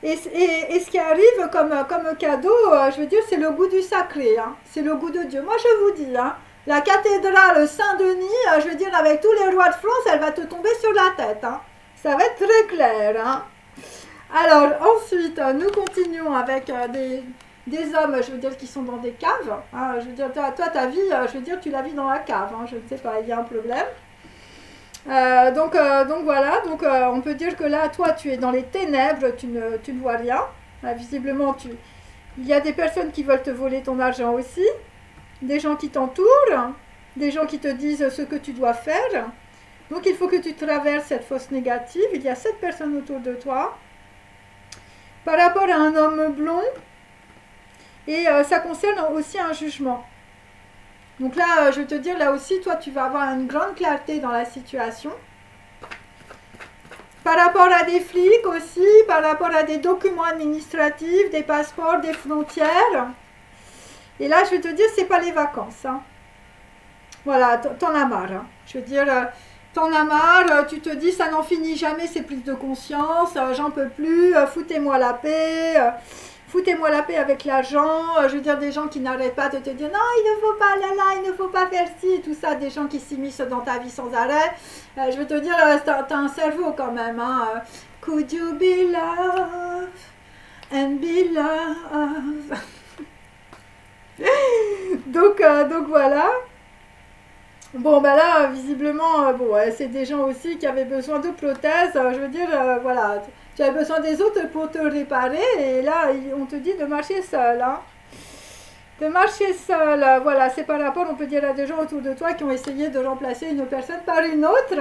Et ce qui arrive comme cadeau, je veux dire, c'est le goût du sacré, hein. C'est le goût de Dieu. Moi, je vous dis, hein, la cathédrale Saint-Denis, je veux dire, avec tous les rois de France, elle va te tomber sur la tête. Hein. Ça va être très clair. Hein. Alors, ensuite, nous continuons avec des hommes, je veux dire, qui sont dans des caves. Hein. Je veux dire, toi, ta vie, je veux dire, tu la vis dans la cave. Hein. Je ne sais pas, il y a un problème. Donc voilà, donc on peut dire que là, toi, tu es dans les ténèbres, tu ne vois rien. Visiblement, il y a des personnes qui veulent te voler ton argent aussi, des gens qui t'entourent, des gens qui te disent ce que tu dois faire. Donc il faut que tu traverses cette fosse négative. Il y a 7 personnes autour de toi. Par rapport à un homme blond, et ça concerne aussi un jugement. Donc là, je vais te dire, là aussi, toi, tu vas avoir une grande clarté dans la situation. Par rapport à des flics aussi, par rapport à des documents administratifs, des passeports, des frontières. Et là, je vais te dire, c'est pas les vacances. Hein. Voilà, t'en as marre. Hein. Je veux dire, t'en as marre, tu te dis, ça n'en finit jamais, ces prises de conscience, j'en peux plus, foutez-moi la paix. Foutez-moi la paix avec l'argent, je veux dire des gens qui n'arrêtent pas de te dire non, il ne faut pas là, il ne faut pas faire ci, tout ça, des gens qui s'immiscent dans ta vie sans arrêt. Je veux te dire, t'as un cerveau quand même. Hein. Could you be loved and be loved? donc voilà. Bon, ben là, visiblement, bon, c'est des gens aussi qui avaient besoin de prothèses. Je veux dire, voilà, tu avais besoin des autres pour te réparer. Et là, on te dit de marcher seul. Hein. De marcher seul. Voilà, c'est par rapport, on peut dire, à des gens autour de toi qui ont essayé de remplacer une personne par une autre.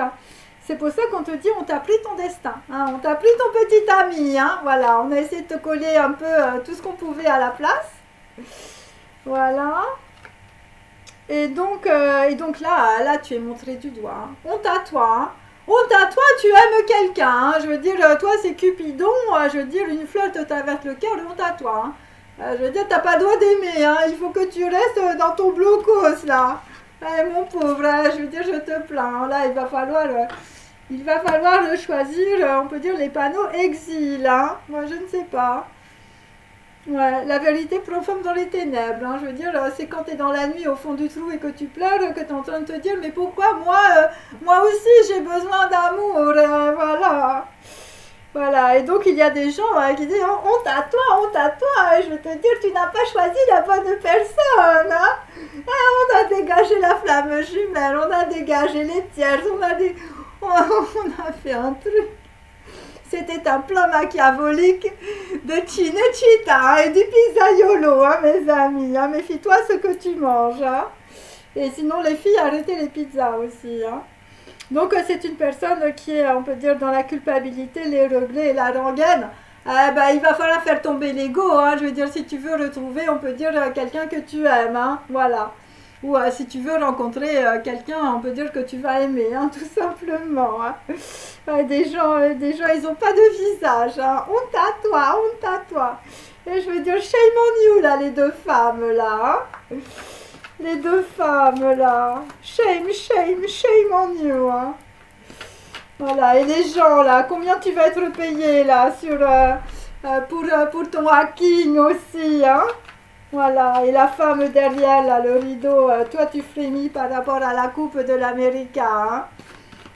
C'est pour ça qu'on te dit, on t'a pris ton destin. Hein, on t'a pris ton petit ami. Hein, voilà, on a essayé de te coller un peu tout ce qu'on pouvait à la place. Voilà. Et donc là, tu es montré du doigt. Hein. Honte à toi. Hein. Honte à toi, tu aimes quelqu'un. Hein. Je veux dire, toi, c'est Cupidon. Je veux dire, une fleur te traverse le cœur. Honte à toi. Hein. Je veux dire, t'as pas le droit d'aimer. Hein. Il faut que tu restes dans ton blocos, là. Mon pauvre, hein. Je veux dire, je te plains. Là, il va falloir choisir, on peut dire, les panneaux exil. Hein. Moi, je ne sais pas. Ouais, la vérité profonde dans les ténèbres, hein. Je veux dire, c'est quand tu es dans la nuit au fond du trou et que tu pleures, que tu es en train de te dire, mais pourquoi moi aussi j'ai besoin d'amour, voilà. Voilà, et donc il y a des gens qui disent, oh, honte à toi, je veux te dire, tu n'as pas choisi la bonne personne, hein. On a dégagé la flamme jumelle, on a dégagé les tierces, on a fait un truc. C'était un plan machiavélique de Cinecittà et du pizzaiolo, hein, mes amis. Hein. Méfie-toi ce que tu manges. Hein. Et sinon, les filles, arrêtez les pizzas aussi. Hein. Donc, c'est une personne qui est, on peut dire, dans la culpabilité, les regrets et la rengaine. Il va falloir faire tomber l'ego. Hein. Je veux dire, si tu veux retrouver, on peut dire, quelqu'un que tu aimes. Hein. Voilà. Ou si tu veux rencontrer quelqu'un, on peut dire que tu vas aimer, hein, tout simplement. Hein. Des gens, ils n'ont pas de visage. Hein. Honte à toi, honte à toi. Et je veux dire, shame on you, là, les deux femmes, là. Hein. Les deux femmes, là. Shame, shame, shame on you. Hein. Voilà, et les gens, là, combien tu vas être payé, là, pour ton hacking aussi, hein. Voilà, et la femme derrière, là, le rideau, toi tu frémis par rapport à la Coupe de l'Amérique. Hein.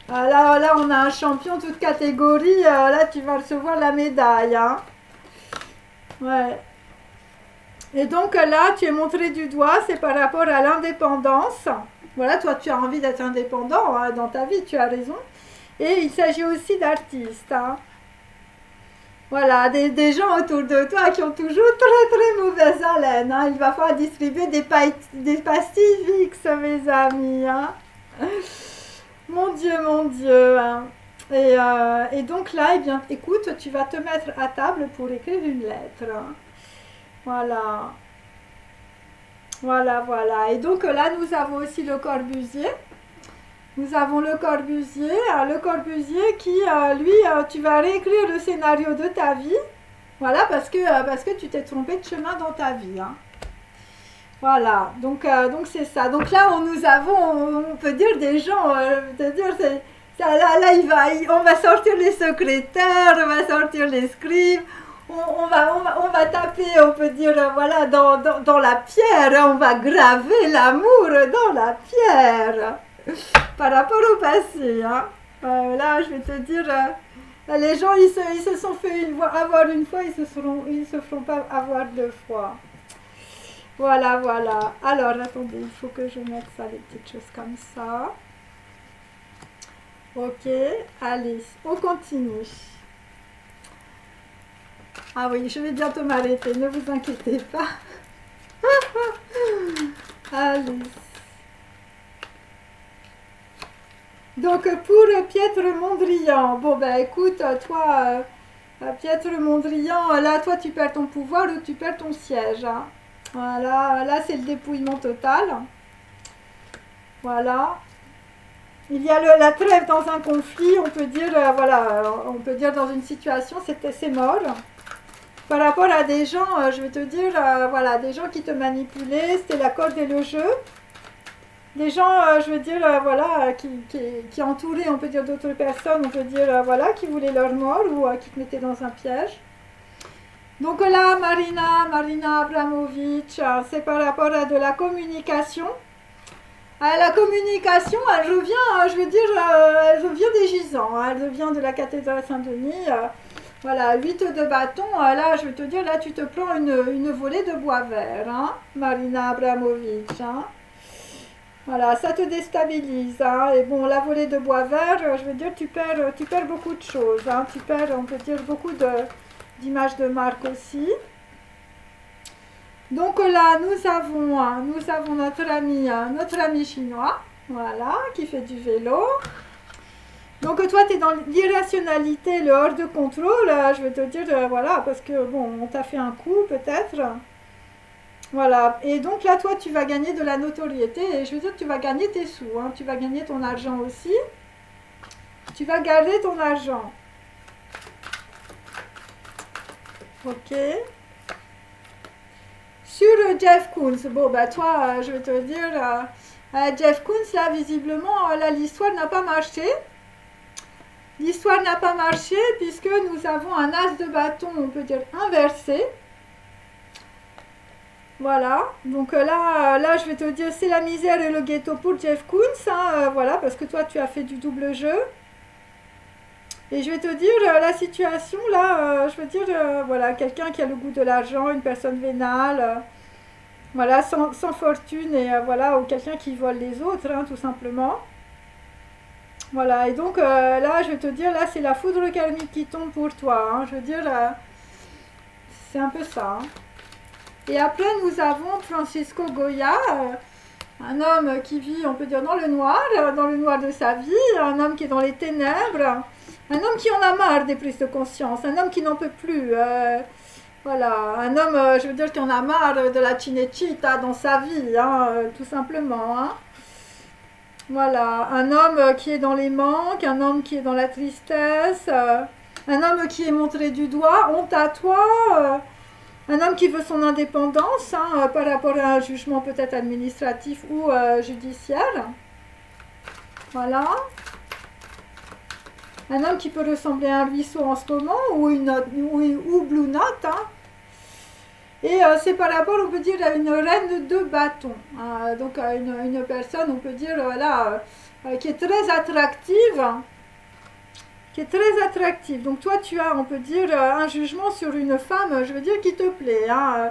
Là, on a un champion toute catégorie, là tu vas recevoir la médaille. Hein. Ouais. Et donc là, tu es montré du doigt, c'est par rapport à l'indépendance. Voilà, toi tu as envie d'être indépendant hein, dans ta vie, tu as raison. Et il s'agit aussi d'artistes. Hein. Voilà, des gens autour de toi qui ont toujours très mauvaise haleine. Hein. Il va falloir distribuer des pastilles Vicks, mes amis. Hein. Mon Dieu. Hein. Et donc là, eh bien, écoute, tu vas te mettre à table pour écrire une lettre. Hein. Voilà. Voilà. Et donc là, nous avons aussi le Corbusier. Nous avons le Corbusier qui, lui, tu vas réécrire le scénario de ta vie. Voilà, parce que tu t'es trompé de chemin dans ta vie. Hein. Voilà, donc c'est ça. Donc là, on peut dire des gens, on va sortir les secrétaires, on va sortir les scribes, on va taper, on peut dire, voilà, dans la pierre, on va graver l'amour dans la pierre. Par rapport au passé, hein. Là, je vais te dire, les gens, ils se sont fait avoir une fois, ils se feront pas avoir deux fois. Voilà. Alors, attendez, il faut que je mette ça, des petites choses comme ça. Ok, allez, on continue. Ah oui, je vais bientôt m'arrêter, ne vous inquiétez pas. Allez. Donc pour Pietre Mondrian, bon ben écoute, toi, Pietre Mondrian, là toi tu perds ton pouvoir ou tu perds ton siège. Hein. Voilà, là c'est le dépouillement total. Voilà. Il y a la trêve dans un conflit, on peut dire, voilà, on peut dire dans une situation, c'est mort. Par rapport à des gens, je vais te dire, voilà, des gens qui te manipulaient, c'était la corde et le jeu. Des gens, je veux dire, voilà, qui entouraient, on peut dire, d'autres personnes, on peut dire, voilà, qui voulaient leur mort ou qui te mettaient dans un piège. Donc là, Marina Abramovic, c'est par rapport à de la communication. La communication, elle revient, je veux dire, elle revient des gisants, hein, elle revient de la cathédrale Saint-Denis. Voilà, 8 de bâton, là, je veux te dire, là, tu te prends une volée de bois vert, hein, Marina Abramovic, hein. Voilà, ça te déstabilise. Hein. Et bon, la volée de bois vert, je veux dire, tu perds beaucoup de choses. Hein. Tu perds, on peut dire, beaucoup d'images de marque aussi. Donc là, nous avons notre ami chinois, voilà, qui fait du vélo. Donc toi, tu es dans l'irrationalité, le hors de contrôle, je vais te dire, voilà, parce que, bon, on t'a fait un coup, peut-être. Voilà, et donc là, toi, tu vas gagner de la notoriété, et je veux dire, tu vas gagner tes sous, hein. Tu vas gagner ton argent aussi. Tu vas garder ton argent. Ok. Sur Jeff Koons, bon, bah toi, je vais te dire, Jeff Koons, là, visiblement, là, l'histoire n'a pas marché. L'histoire n'a pas marché, puisque nous avons un as de bâton, on peut dire, inversé. Voilà, donc là, je vais te dire, c'est la misère et le ghetto pour Jeff Koons, hein, voilà, parce que toi, tu as fait du double jeu. Et je vais te dire, la situation, là, je veux dire, voilà, quelqu'un qui a le goût de l'argent, une personne vénale, voilà, sans fortune, et voilà, ou quelqu'un qui vole les autres, hein, tout simplement. Voilà, et donc, là, je vais te dire, là, c'est la foudre karmique qui tombe pour toi, hein, je veux dire, c'est un peu ça, hein. Et après, nous avons Francisco Goya, un homme qui vit, on peut dire, dans le noir de sa vie, un homme qui est dans les ténèbres, un homme qui en a marre des prises de conscience, un homme qui n'en peut plus. Voilà, un homme, je veux dire, qui en a marre de la Cinecittà dans sa vie, hein, tout simplement. Hein. Voilà, un homme qui est dans les manques, un homme qui est dans la tristesse, un homme qui est montré du doigt, honte à toi, un homme qui veut son indépendance hein, par rapport à un jugement peut-être administratif ou judiciaire. Voilà. Un homme qui peut ressembler à un ruisseau en ce moment ou ou Blue Note. Hein. Et c'est par rapport, on peut dire, à une reine de bâton. Donc une personne, on peut dire, voilà, qui est très attractive. Qui est très attractive. Donc toi, tu as, on peut dire, un jugement sur une femme, je veux dire, qui te plaît. Hein.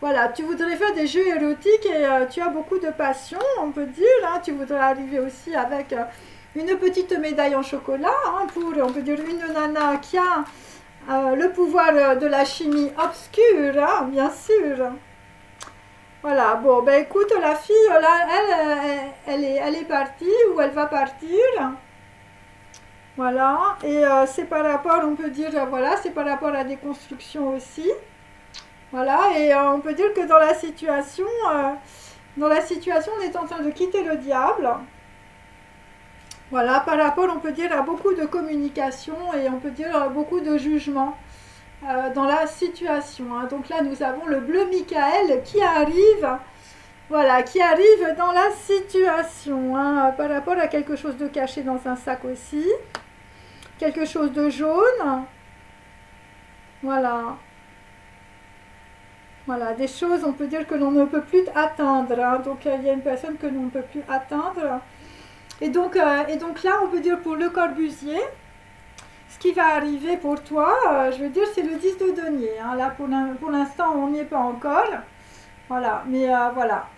Voilà, tu voudrais faire des jeux érotiques et tu as beaucoup de passion, on peut dire. Hein. Tu voudrais arriver aussi avec une petite médaille en chocolat hein, pour, on peut dire, une nana qui a le pouvoir de la chimie obscure, hein, bien sûr. Voilà, bon, ben écoute, la fille, là, elle est partie ou elle va partir. Voilà, et c'est par rapport, on peut dire, voilà, c'est par rapport à des constructions aussi. Voilà, et on peut dire que dans la situation, on est en train de quitter le diable. Voilà, par rapport, on peut dire, à beaucoup de communication et on peut dire beaucoup de jugement dans la situation. Hein. Donc là, nous avons le bleu Michael qui arrive, voilà, qui arrive dans la situation, hein, par rapport à quelque chose de caché dans un sac aussi. Quelque chose de jaune. Voilà. Voilà, des choses, on peut dire que l'on ne peut plus atteindre. Hein. Donc, il y a une personne que l'on ne peut plus atteindre. Et donc là, on peut dire pour le Corbusier, ce qui va arriver pour toi, je veux dire, c'est le 10 de denier. Hein. Là, pour l'instant, on n'y est pas encore. Voilà, mais voilà,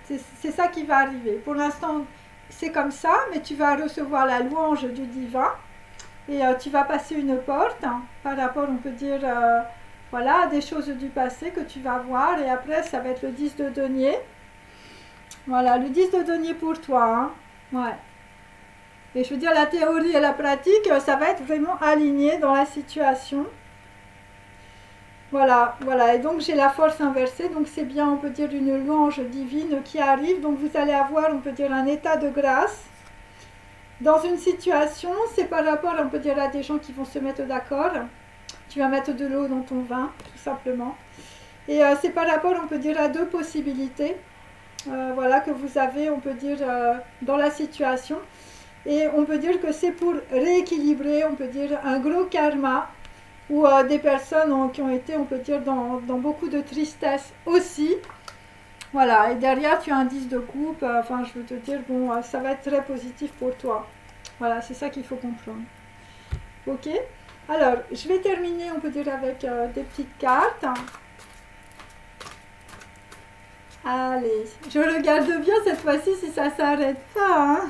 c'est ça qui va arriver. Pour l'instant, c'est comme ça, mais tu vas recevoir la louange du divin. Et tu vas passer une porte hein, par rapport, on peut dire, voilà, à des choses du passé que tu vas voir. Et après, ça va être le 10 de denier. Voilà, le 10 de denier pour toi. Hein. Ouais. Et je veux dire, la théorie et la pratique, ça va être vraiment aligné dans la situation. Voilà, voilà. Et donc, j'ai la force inversée. Donc, c'est bien, on peut dire, une louange divine qui arrive. Donc, vous allez avoir, on peut dire, un état de grâce. Dans une situation, c'est par rapport, on peut dire, à des gens qui vont se mettre d'accord. Tu vas mettre de l'eau dans ton vin, tout simplement. Et c'est par rapport, on peut dire, à deux possibilités. Voilà, que vous avez, on peut dire, dans la situation. Et on peut dire que c'est pour rééquilibrer, on peut dire, un gros karma. Ou des personnes qui ont été, on peut dire, dans beaucoup de tristesse aussi. Voilà, et derrière, tu as un 10 de coupe. Enfin, je veux te dire, bon, ça va être très positif pour toi. Voilà, c'est ça qu'il faut comprendre. Ok? Alors, je vais terminer, on peut dire, avec des petites cartes. Allez, je regarde bien cette fois-ci si ça ne s'arrête pas. Hein.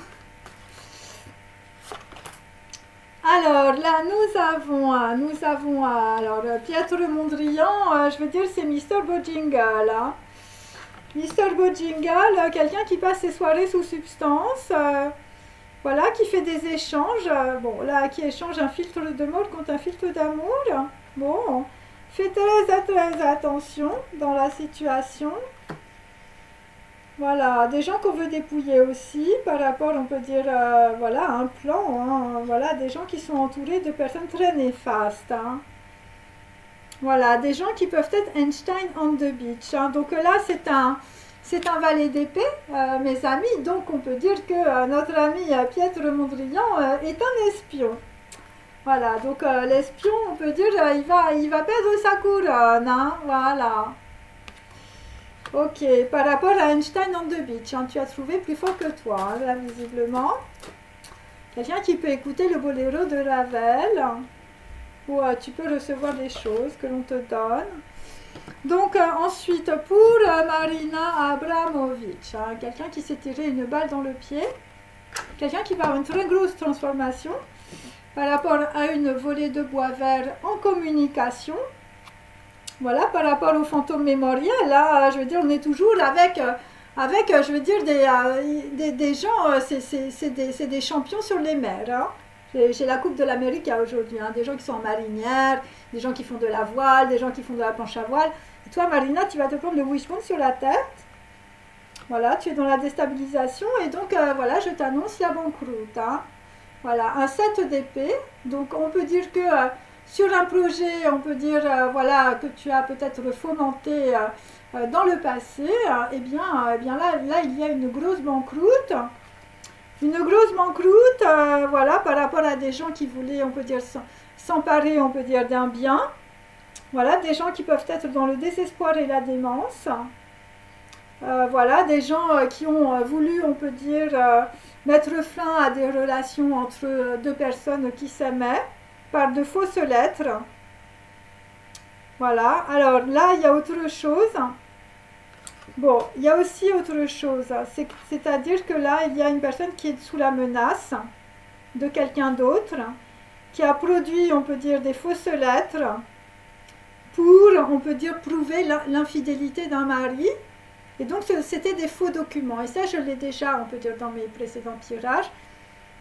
Alors, là, nous avons alors, Pietro Mondrian, je veux dire, c'est Mr. Bojingal. Hein. Mr. Bojingal, quelqu'un qui passe ses soirées sous substance, voilà, qui fait des échanges, bon, là, qui échange un filtre de mort contre un filtre d'amour. Bon, fais très attention dans la situation. Voilà, des gens qu'on veut dépouiller aussi, par rapport, on peut dire, voilà, à un plan, hein, voilà, des gens qui sont entourés de personnes très néfastes, hein. Voilà, des gens qui peuvent être Einstein on the beach, hein. Donc là, c'est un valet d'épée, mes amis, donc on peut dire que notre ami Pietro Mondrian est un espion. Voilà, donc l'espion, on peut dire, il va perdre sa couronne, hein, voilà. Ok, par rapport à Einstein on the beach, hein, tu as trouvé plus fort que toi, hein, là, visiblement. Quelqu'un qui peut écouter le boléro de Ravel, où tu peux recevoir des choses que l'on te donne. Donc, ensuite, pour Marina Abramovic, hein, quelqu'un qui s'est tiré une balle dans le pied, quelqu'un qui va avoir une très grosse transformation par rapport à une volée de bois vert en communication. Voilà, par rapport au fantôme mémoriel, là, je veux dire, on est toujours avec je veux dire, des gens, c'est des champions sur les mers. Hein. J'ai la coupe de l'Amérique aujourd'hui, hein, des gens qui sont en marinière, des gens qui font de la voile, des gens qui font de la planche à voile. Et toi, Marina, tu vas te prendre le wishbone sur la tête. Voilà, tu es dans la déstabilisation et donc voilà, je t'annonce la banqueroute. Hein. Voilà, un 7 d'épée. Donc on peut dire que sur un projet, on peut dire voilà, que tu as peut-être fomenté dans le passé, eh bien là, il y a une grosse banqueroute. Une grosse banqueroute, voilà, par rapport à des gens qui voulaient, on peut dire, s'emparer, on peut dire, d'un bien. Voilà, des gens qui peuvent être dans le désespoir et la démence. Voilà, des gens qui ont voulu, on peut dire, mettre fin à des relations entre deux personnes qui s'aimaient par de fausses lettres. Voilà, alors là, il y a autre chose. Bon, il y a aussi autre chose, c'est-à-dire que là, il y a une personne qui est sous la menace de quelqu'un d'autre, qui a produit, on peut dire, des fausses lettres pour, on peut dire, prouver l'infidélité d'un mari. Et donc, c'était des faux documents. Et ça, je l'ai déjà, on peut dire, dans mes précédents tirages.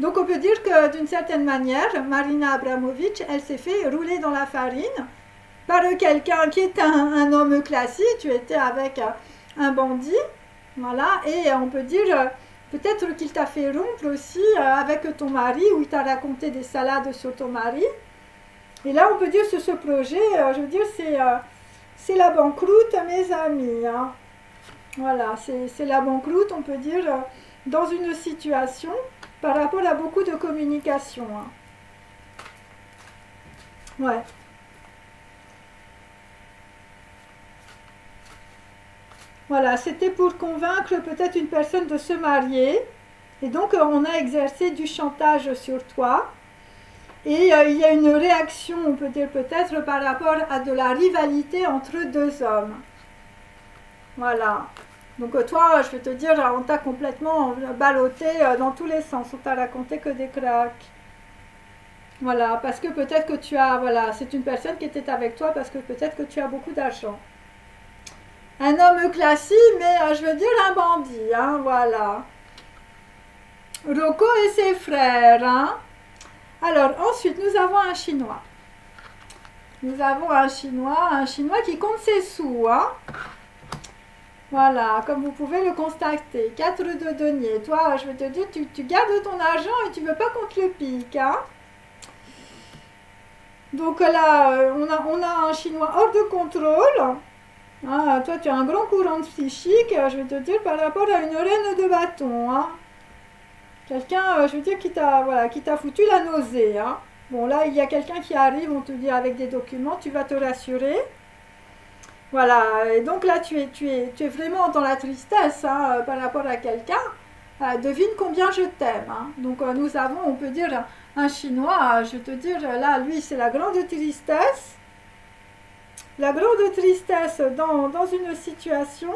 Donc, on peut dire que, d'une certaine manière, Marina Abramovic, elle s'est fait rouler dans la farine par quelqu'un qui est un homme classique. Tu étais avec un bandit, voilà. Et on peut dire, peut-être qu'il t'a fait rompre aussi avec ton mari, ou il t'a raconté des salades sur ton mari. Et là, on peut dire, sur ce projet, je veux dire, c'est la banqueroute, mes amis, hein. Voilà, c'est la banqueroute, on peut dire, dans une situation par rapport à beaucoup de communication. Hein. Ouais. Voilà, c'était pour convaincre peut-être une personne de se marier. Et donc, on a exercé du chantage sur toi. Et il y a une réaction, on peut dire peut-être, par rapport à de la rivalité entre deux hommes. Voilà. Donc toi, je vais te dire, on t'a complètement ballotté dans tous les sens. On t'a raconté que des cracks. Voilà, parce que peut-être que tu as, voilà, c'est une personne qui était avec toi parce que peut-être que tu as beaucoup d'argent. Un homme classique, mais je veux dire un bandit, hein, voilà. Rocco et ses frères, hein. Alors, ensuite, nous avons un Chinois. Nous avons un Chinois qui compte ses sous, hein. Voilà, comme vous pouvez le constater. 4 de denier. Toi, je vais te dire, tu gardes ton argent et tu ne veux pas qu'on te le pique, hein. Donc là, on a un Chinois hors de contrôle. Ah, toi, tu as un grand courant psychique, je vais te dire, par rapport à une reine de bâton. Hein. Quelqu'un, je veux dire, qui t'a foutu la nausée. Hein. Bon, là, il y a quelqu'un qui arrive, on te dit, avec des documents, tu vas te rassurer. Voilà, et donc là, tu es vraiment dans la tristesse hein, par rapport à quelqu'un. Devine combien je t'aime. Hein. Donc, nous avons, on peut dire, un Chinois, je vais te dire, là, lui, c'est la grande tristesse. La grande tristesse dans une situation.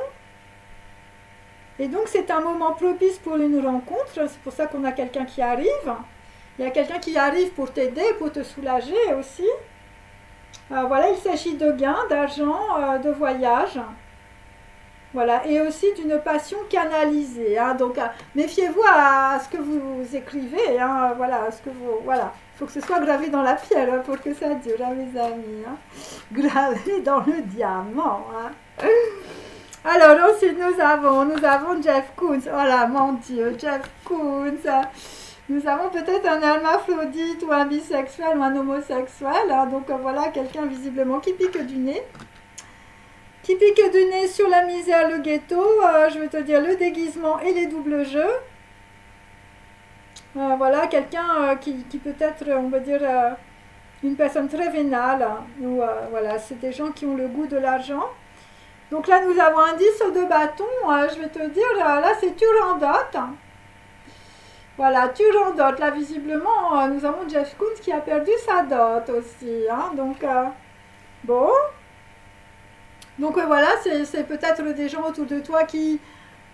Et donc, c'est un moment propice pour une rencontre. C'est pour ça qu'on a quelqu'un qui arrive. Il y a quelqu'un qui arrive pour t'aider, pour te soulager aussi. Voilà, il s'agit de gains, d'argent, de voyage. Voilà, et aussi d'une passion canalisée. Hein. Donc, méfiez-vous à ce que vous écrivez. Hein. Voilà, voilà. Il faut que ce soit gravé dans la pierre hein, pour que ça dure, hein, mes amis. Hein. Gravé dans le diamant. Hein. Alors, ensuite, nous avons Jeff Koons. Voilà, mon Dieu, Jeff Koons. Nous avons peut-être un hermaphrodite ou un bisexuel ou un homosexuel. Hein. Donc, voilà, quelqu'un visiblement qui pique du nez. Qui pique du nez sur la misère, le ghetto, je veux te dire le déguisement et les doubles jeux. Voilà, quelqu'un qui peut être, on va dire, une personne très vénale. Ou, voilà, c'est des gens qui ont le goût de l'argent. Donc là, nous avons un 10 de bâton. Je vais te dire, là, c'est Turandot. Voilà, Turandot. Là, visiblement, nous avons Jeff Koons qui a perdu sa dot aussi. Hein, donc, bon. Donc voilà, c'est peut-être des gens autour de toi qui,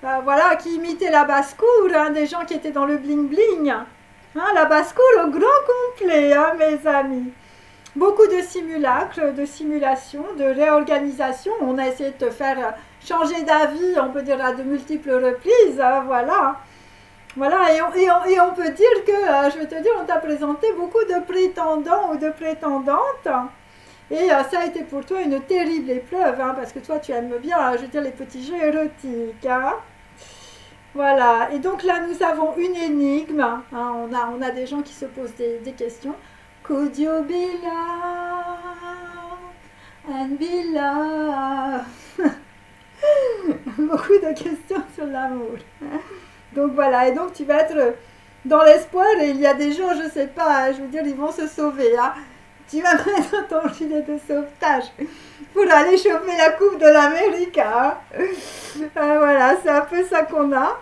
voilà, qui imitaient la basse-cour, hein, des gens qui étaient dans le bling-bling. Hein, la basse-cour au grand complet, hein, mes amis. Beaucoup de simulacres, de simulations, de réorganisation. On a essayé de te faire changer d'avis, on peut dire à de multiples reprises, hein, voilà. Voilà, et on peut dire que, je vais te dire, on t'a présenté beaucoup de prétendants ou de prétendantes. Et ça a été pour toi une terrible épreuve, hein, parce que toi, tu aimes bien, je veux dire, les petits jeux érotiques. Hein. Voilà, et donc là, nous avons une énigme. Hein, on a des gens qui se posent des questions. Could you be loved and be loved? Beaucoup de questions sur l'amour. Donc voilà, et donc tu vas être dans l'espoir, et il y a des gens, je sais pas, je veux dire, ils vont se sauver. Hein. Tu vas mettre ton gilet de sauvetage pour aller chauffer la Coupe de l'Amérique. Hein. Voilà, c'est un peu ça qu'on a.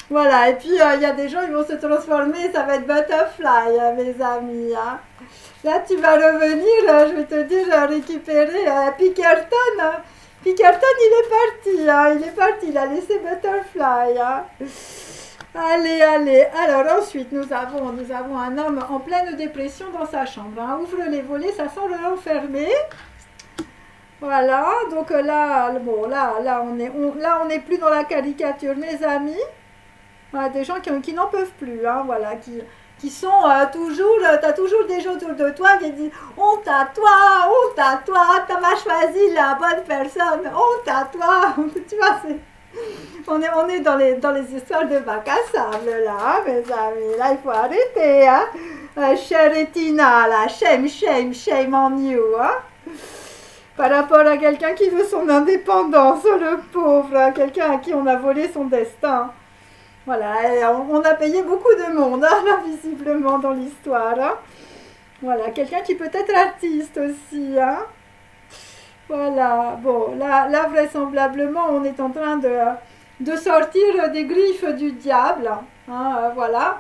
Voilà, et puis il y a des gens, ils vont se transformer, ça va être butterfly, hein, mes amis. Hein. Là, tu vas revenir, je vais te dire, récupérer Pickerton. Hein. Pickerton, il est parti, hein, il a laissé butterfly. Hein. Allez, allez. Alors ensuite, nous avons un homme en pleine dépression dans sa chambre. Hein. Ouvre les volets, ça semble l'enfermer. Voilà, donc là, bon, là, on n'est plus dans la caricature, mes amis. Voilà, des gens qui n'en peuvent plus, hein, voilà, qui sont toujours, t'as toujours des gens autour de toi qui disent honte à toi, t'as pas choisi la bonne personne, honte à toi, tu vois, on est dans les histoires de bac à sable, là, hein, mes amis, là, il faut arrêter, hein, chère Tina, là, shame on you, hein, par rapport à quelqu'un qui veut son indépendance, le pauvre, hein, quelqu'un à qui on a volé son destin. Voilà, et on a payé beaucoup de monde, hein, là, visiblement, dans l'histoire. Hein. Voilà, quelqu'un qui peut être artiste aussi. Hein. Voilà, bon, là, vraisemblablement, on est en train de sortir des griffes du diable. Hein, voilà.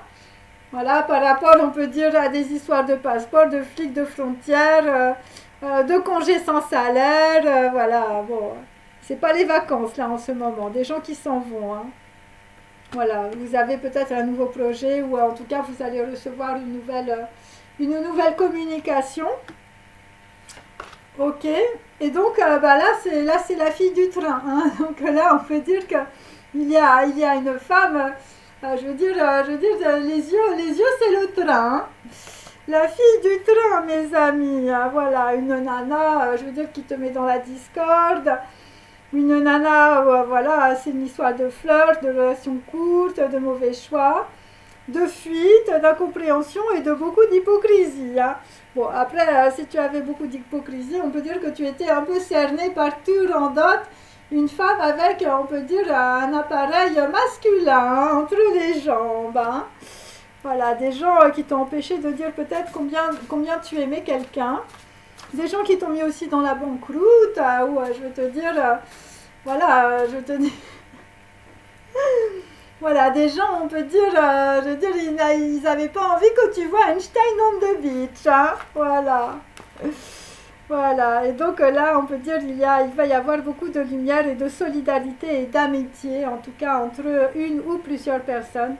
Voilà, par rapport, on peut dire, à des histoires de passeport, de flics de frontières, de congés sans salaire. Voilà, bon, c'est pas les vacances, là, en ce moment, des gens qui s'en vont. Hein. Voilà, vous avez peut-être un nouveau projet ou en tout cas vous allez recevoir une nouvelle communication. Ok, et donc là c'est la fille du train. Hein. Donc là on peut dire qu'il y a une femme, je veux dire les yeux c'est le train. Hein. La fille du train, mes amis, hein, voilà, une nana, je veux dire qui te met dans la discorde. Une nana, voilà, c'est une histoire de flirt, de relations courtes, de mauvais choix, de fuite, d'incompréhension et de beaucoup d'hypocrisie. Hein. Bon, après, si tu avais beaucoup d'hypocrisie, on peut dire que tu étais un peu cerné par Turandot, une femme avec, on peut dire, un appareil masculin hein, entre les jambes. Hein. Voilà, des gens qui t'ont empêché de dire peut-être combien tu aimais quelqu'un. Des gens qui t'ont mis aussi dans la banqueroute, ou je veux te dire, voilà, je te dis, voilà, des gens, on peut dire, je veux dire, ils n'avaient pas envie que tu vois Einstein on the beach, hein, voilà. Voilà, et donc là, on peut dire, il va y avoir beaucoup de lumière et de solidarité et d'amitié, en tout cas entre une ou plusieurs personnes,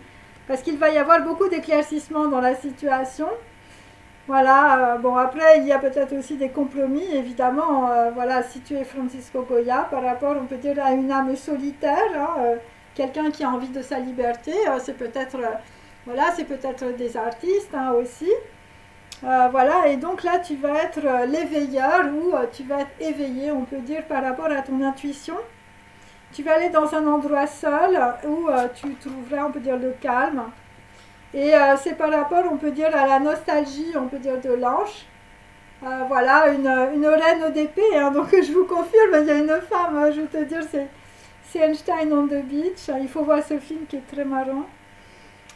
parce qu'il va y avoir beaucoup d'éclaircissements dans la situation. Voilà, bon après il y a peut-être aussi des compromis, évidemment, voilà, si tu es Francisco Goya par rapport, on peut dire, à une âme solitaire, hein, quelqu'un qui a envie de sa liberté, c'est peut-être, voilà, c'est peut-être des artistes hein, aussi, voilà, et donc là tu vas être l'éveilleur ou tu vas être éveillé, on peut dire, par rapport à ton intuition. Tu vas aller dans un endroit seul où tu trouveras, on peut dire, le calme. Et c'est par rapport, on peut dire, à la nostalgie, on peut dire, de l'ange. Voilà, une reine d'épée. Hein, donc je vous confirme, il y a une femme, hein, je vais te dire, c'est Einstein on the Beach. Il faut voir ce film qui est très marrant.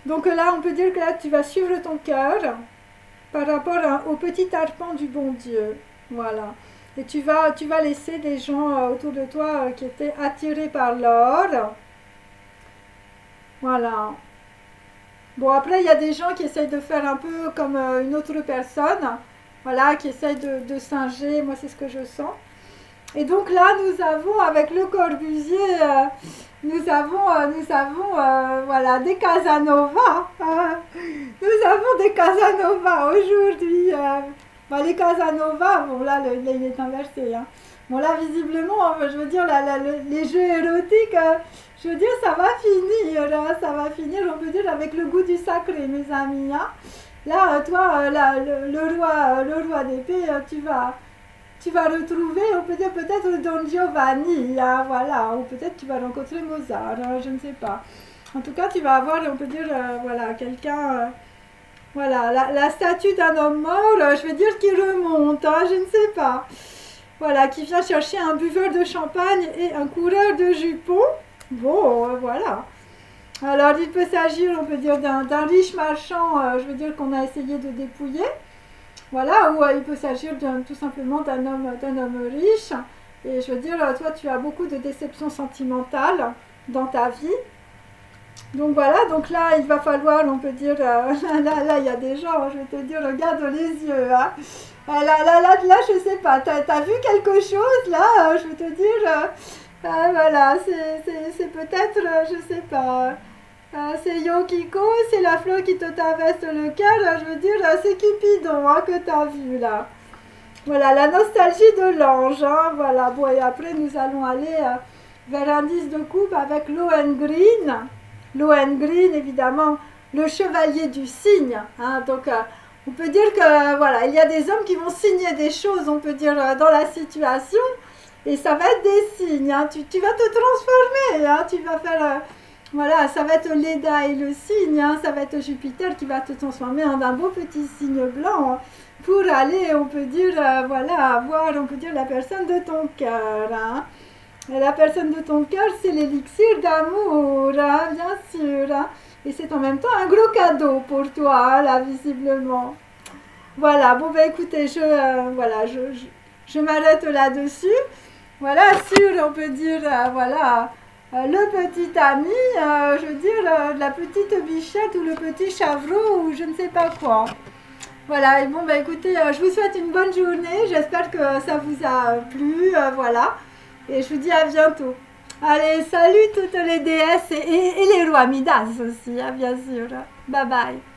Donc là, on peut dire que là, tu vas suivre ton cœur par rapport au petit arpent du bon Dieu. Voilà. Et tu vas laisser des gens autour de toi qui étaient attirés par l'or. Voilà. Bon, après, il y a des gens qui essayent de faire un peu comme une autre personne, voilà, qui essayent de singer, moi c'est ce que je sens. Et donc là, nous avons, avec le Corbusier, nous avons voilà, des Casanova. Nous avons des Casanova aujourd'hui. Enfin, les Casanova, bon là, il est inversé. Hein. Bon là, visiblement, je veux dire, les jeux érotiques, je veux dire, ça va finir, ça va finir, on peut dire, avec le goût du sacré, mes amis. Hein. Là, toi, là, le roi d'épée, tu vas retrouver, on peut dire peut-être Don Giovanni, hein, voilà, ou peut-être tu vas rencontrer Mozart, hein, je ne sais pas. En tout cas, tu vas avoir, on peut dire, voilà, quelqu'un, voilà, la statue d'un homme mort, je veux dire, qui remonte, hein, je ne sais pas. Voilà, qui vient chercher un buveur de champagne et un coureur de jupons. Bon, voilà. Alors, il peut s'agir, on peut dire, d'un riche marchand, je veux dire, qu'on a essayé de dépouiller. Voilà, ou il peut s'agir tout simplement d'un homme riche. Et je veux dire, toi, tu as beaucoup de déceptions sentimentales dans ta vie. Donc voilà, donc là, il va falloir, on peut dire, là, il y a des gens, je vais te dire, regarde les yeux. Hein. Là, je sais pas, t'as vu quelque chose, là, je vais te dire, voilà, c'est peut-être, je sais pas, c'est Yokiko, c'est la fleur qui te traverse le cœur, je veux dire, c'est Cupidon, hein, que t'as vu, là. Voilà, la nostalgie de l'ange, hein, voilà, bon, et après, nous allons aller vers un 10 de coupe avec Lohengrin. Lohengrin, évidemment, le chevalier du cygne. Hein, donc, on peut dire que, voilà, il y a des hommes qui vont signer des choses, on peut dire, dans la situation. Et ça va être des signes. Hein, tu vas te transformer. Hein, tu vas faire, voilà, ça va être Leda et le cygne. Hein, ça va être Jupiter qui va te transformer en un beau petit cygne blanc. Hein, pour aller, on peut dire, voilà, avoir, on peut dire, la personne de ton cœur. Hein. La personne de ton cœur, c'est l'élixir d'amour, hein, bien sûr. Hein. Et c'est en même temps un gros cadeau pour toi, hein, là, visiblement. Voilà, bon, ben écoutez, voilà, je m'arrête là-dessus. Voilà, sur, on peut dire, voilà, le petit ami, je veux dire, la petite bichette ou le petit chavreau ou je ne sais pas quoi. Voilà, et bon, ben écoutez, je vous souhaite une bonne journée. J'espère que ça vous a plu, voilà. Et je vous dis à bientôt. Allez, salut toutes les déesses et les rois Midas aussi, hein, bien sûr. Bye bye.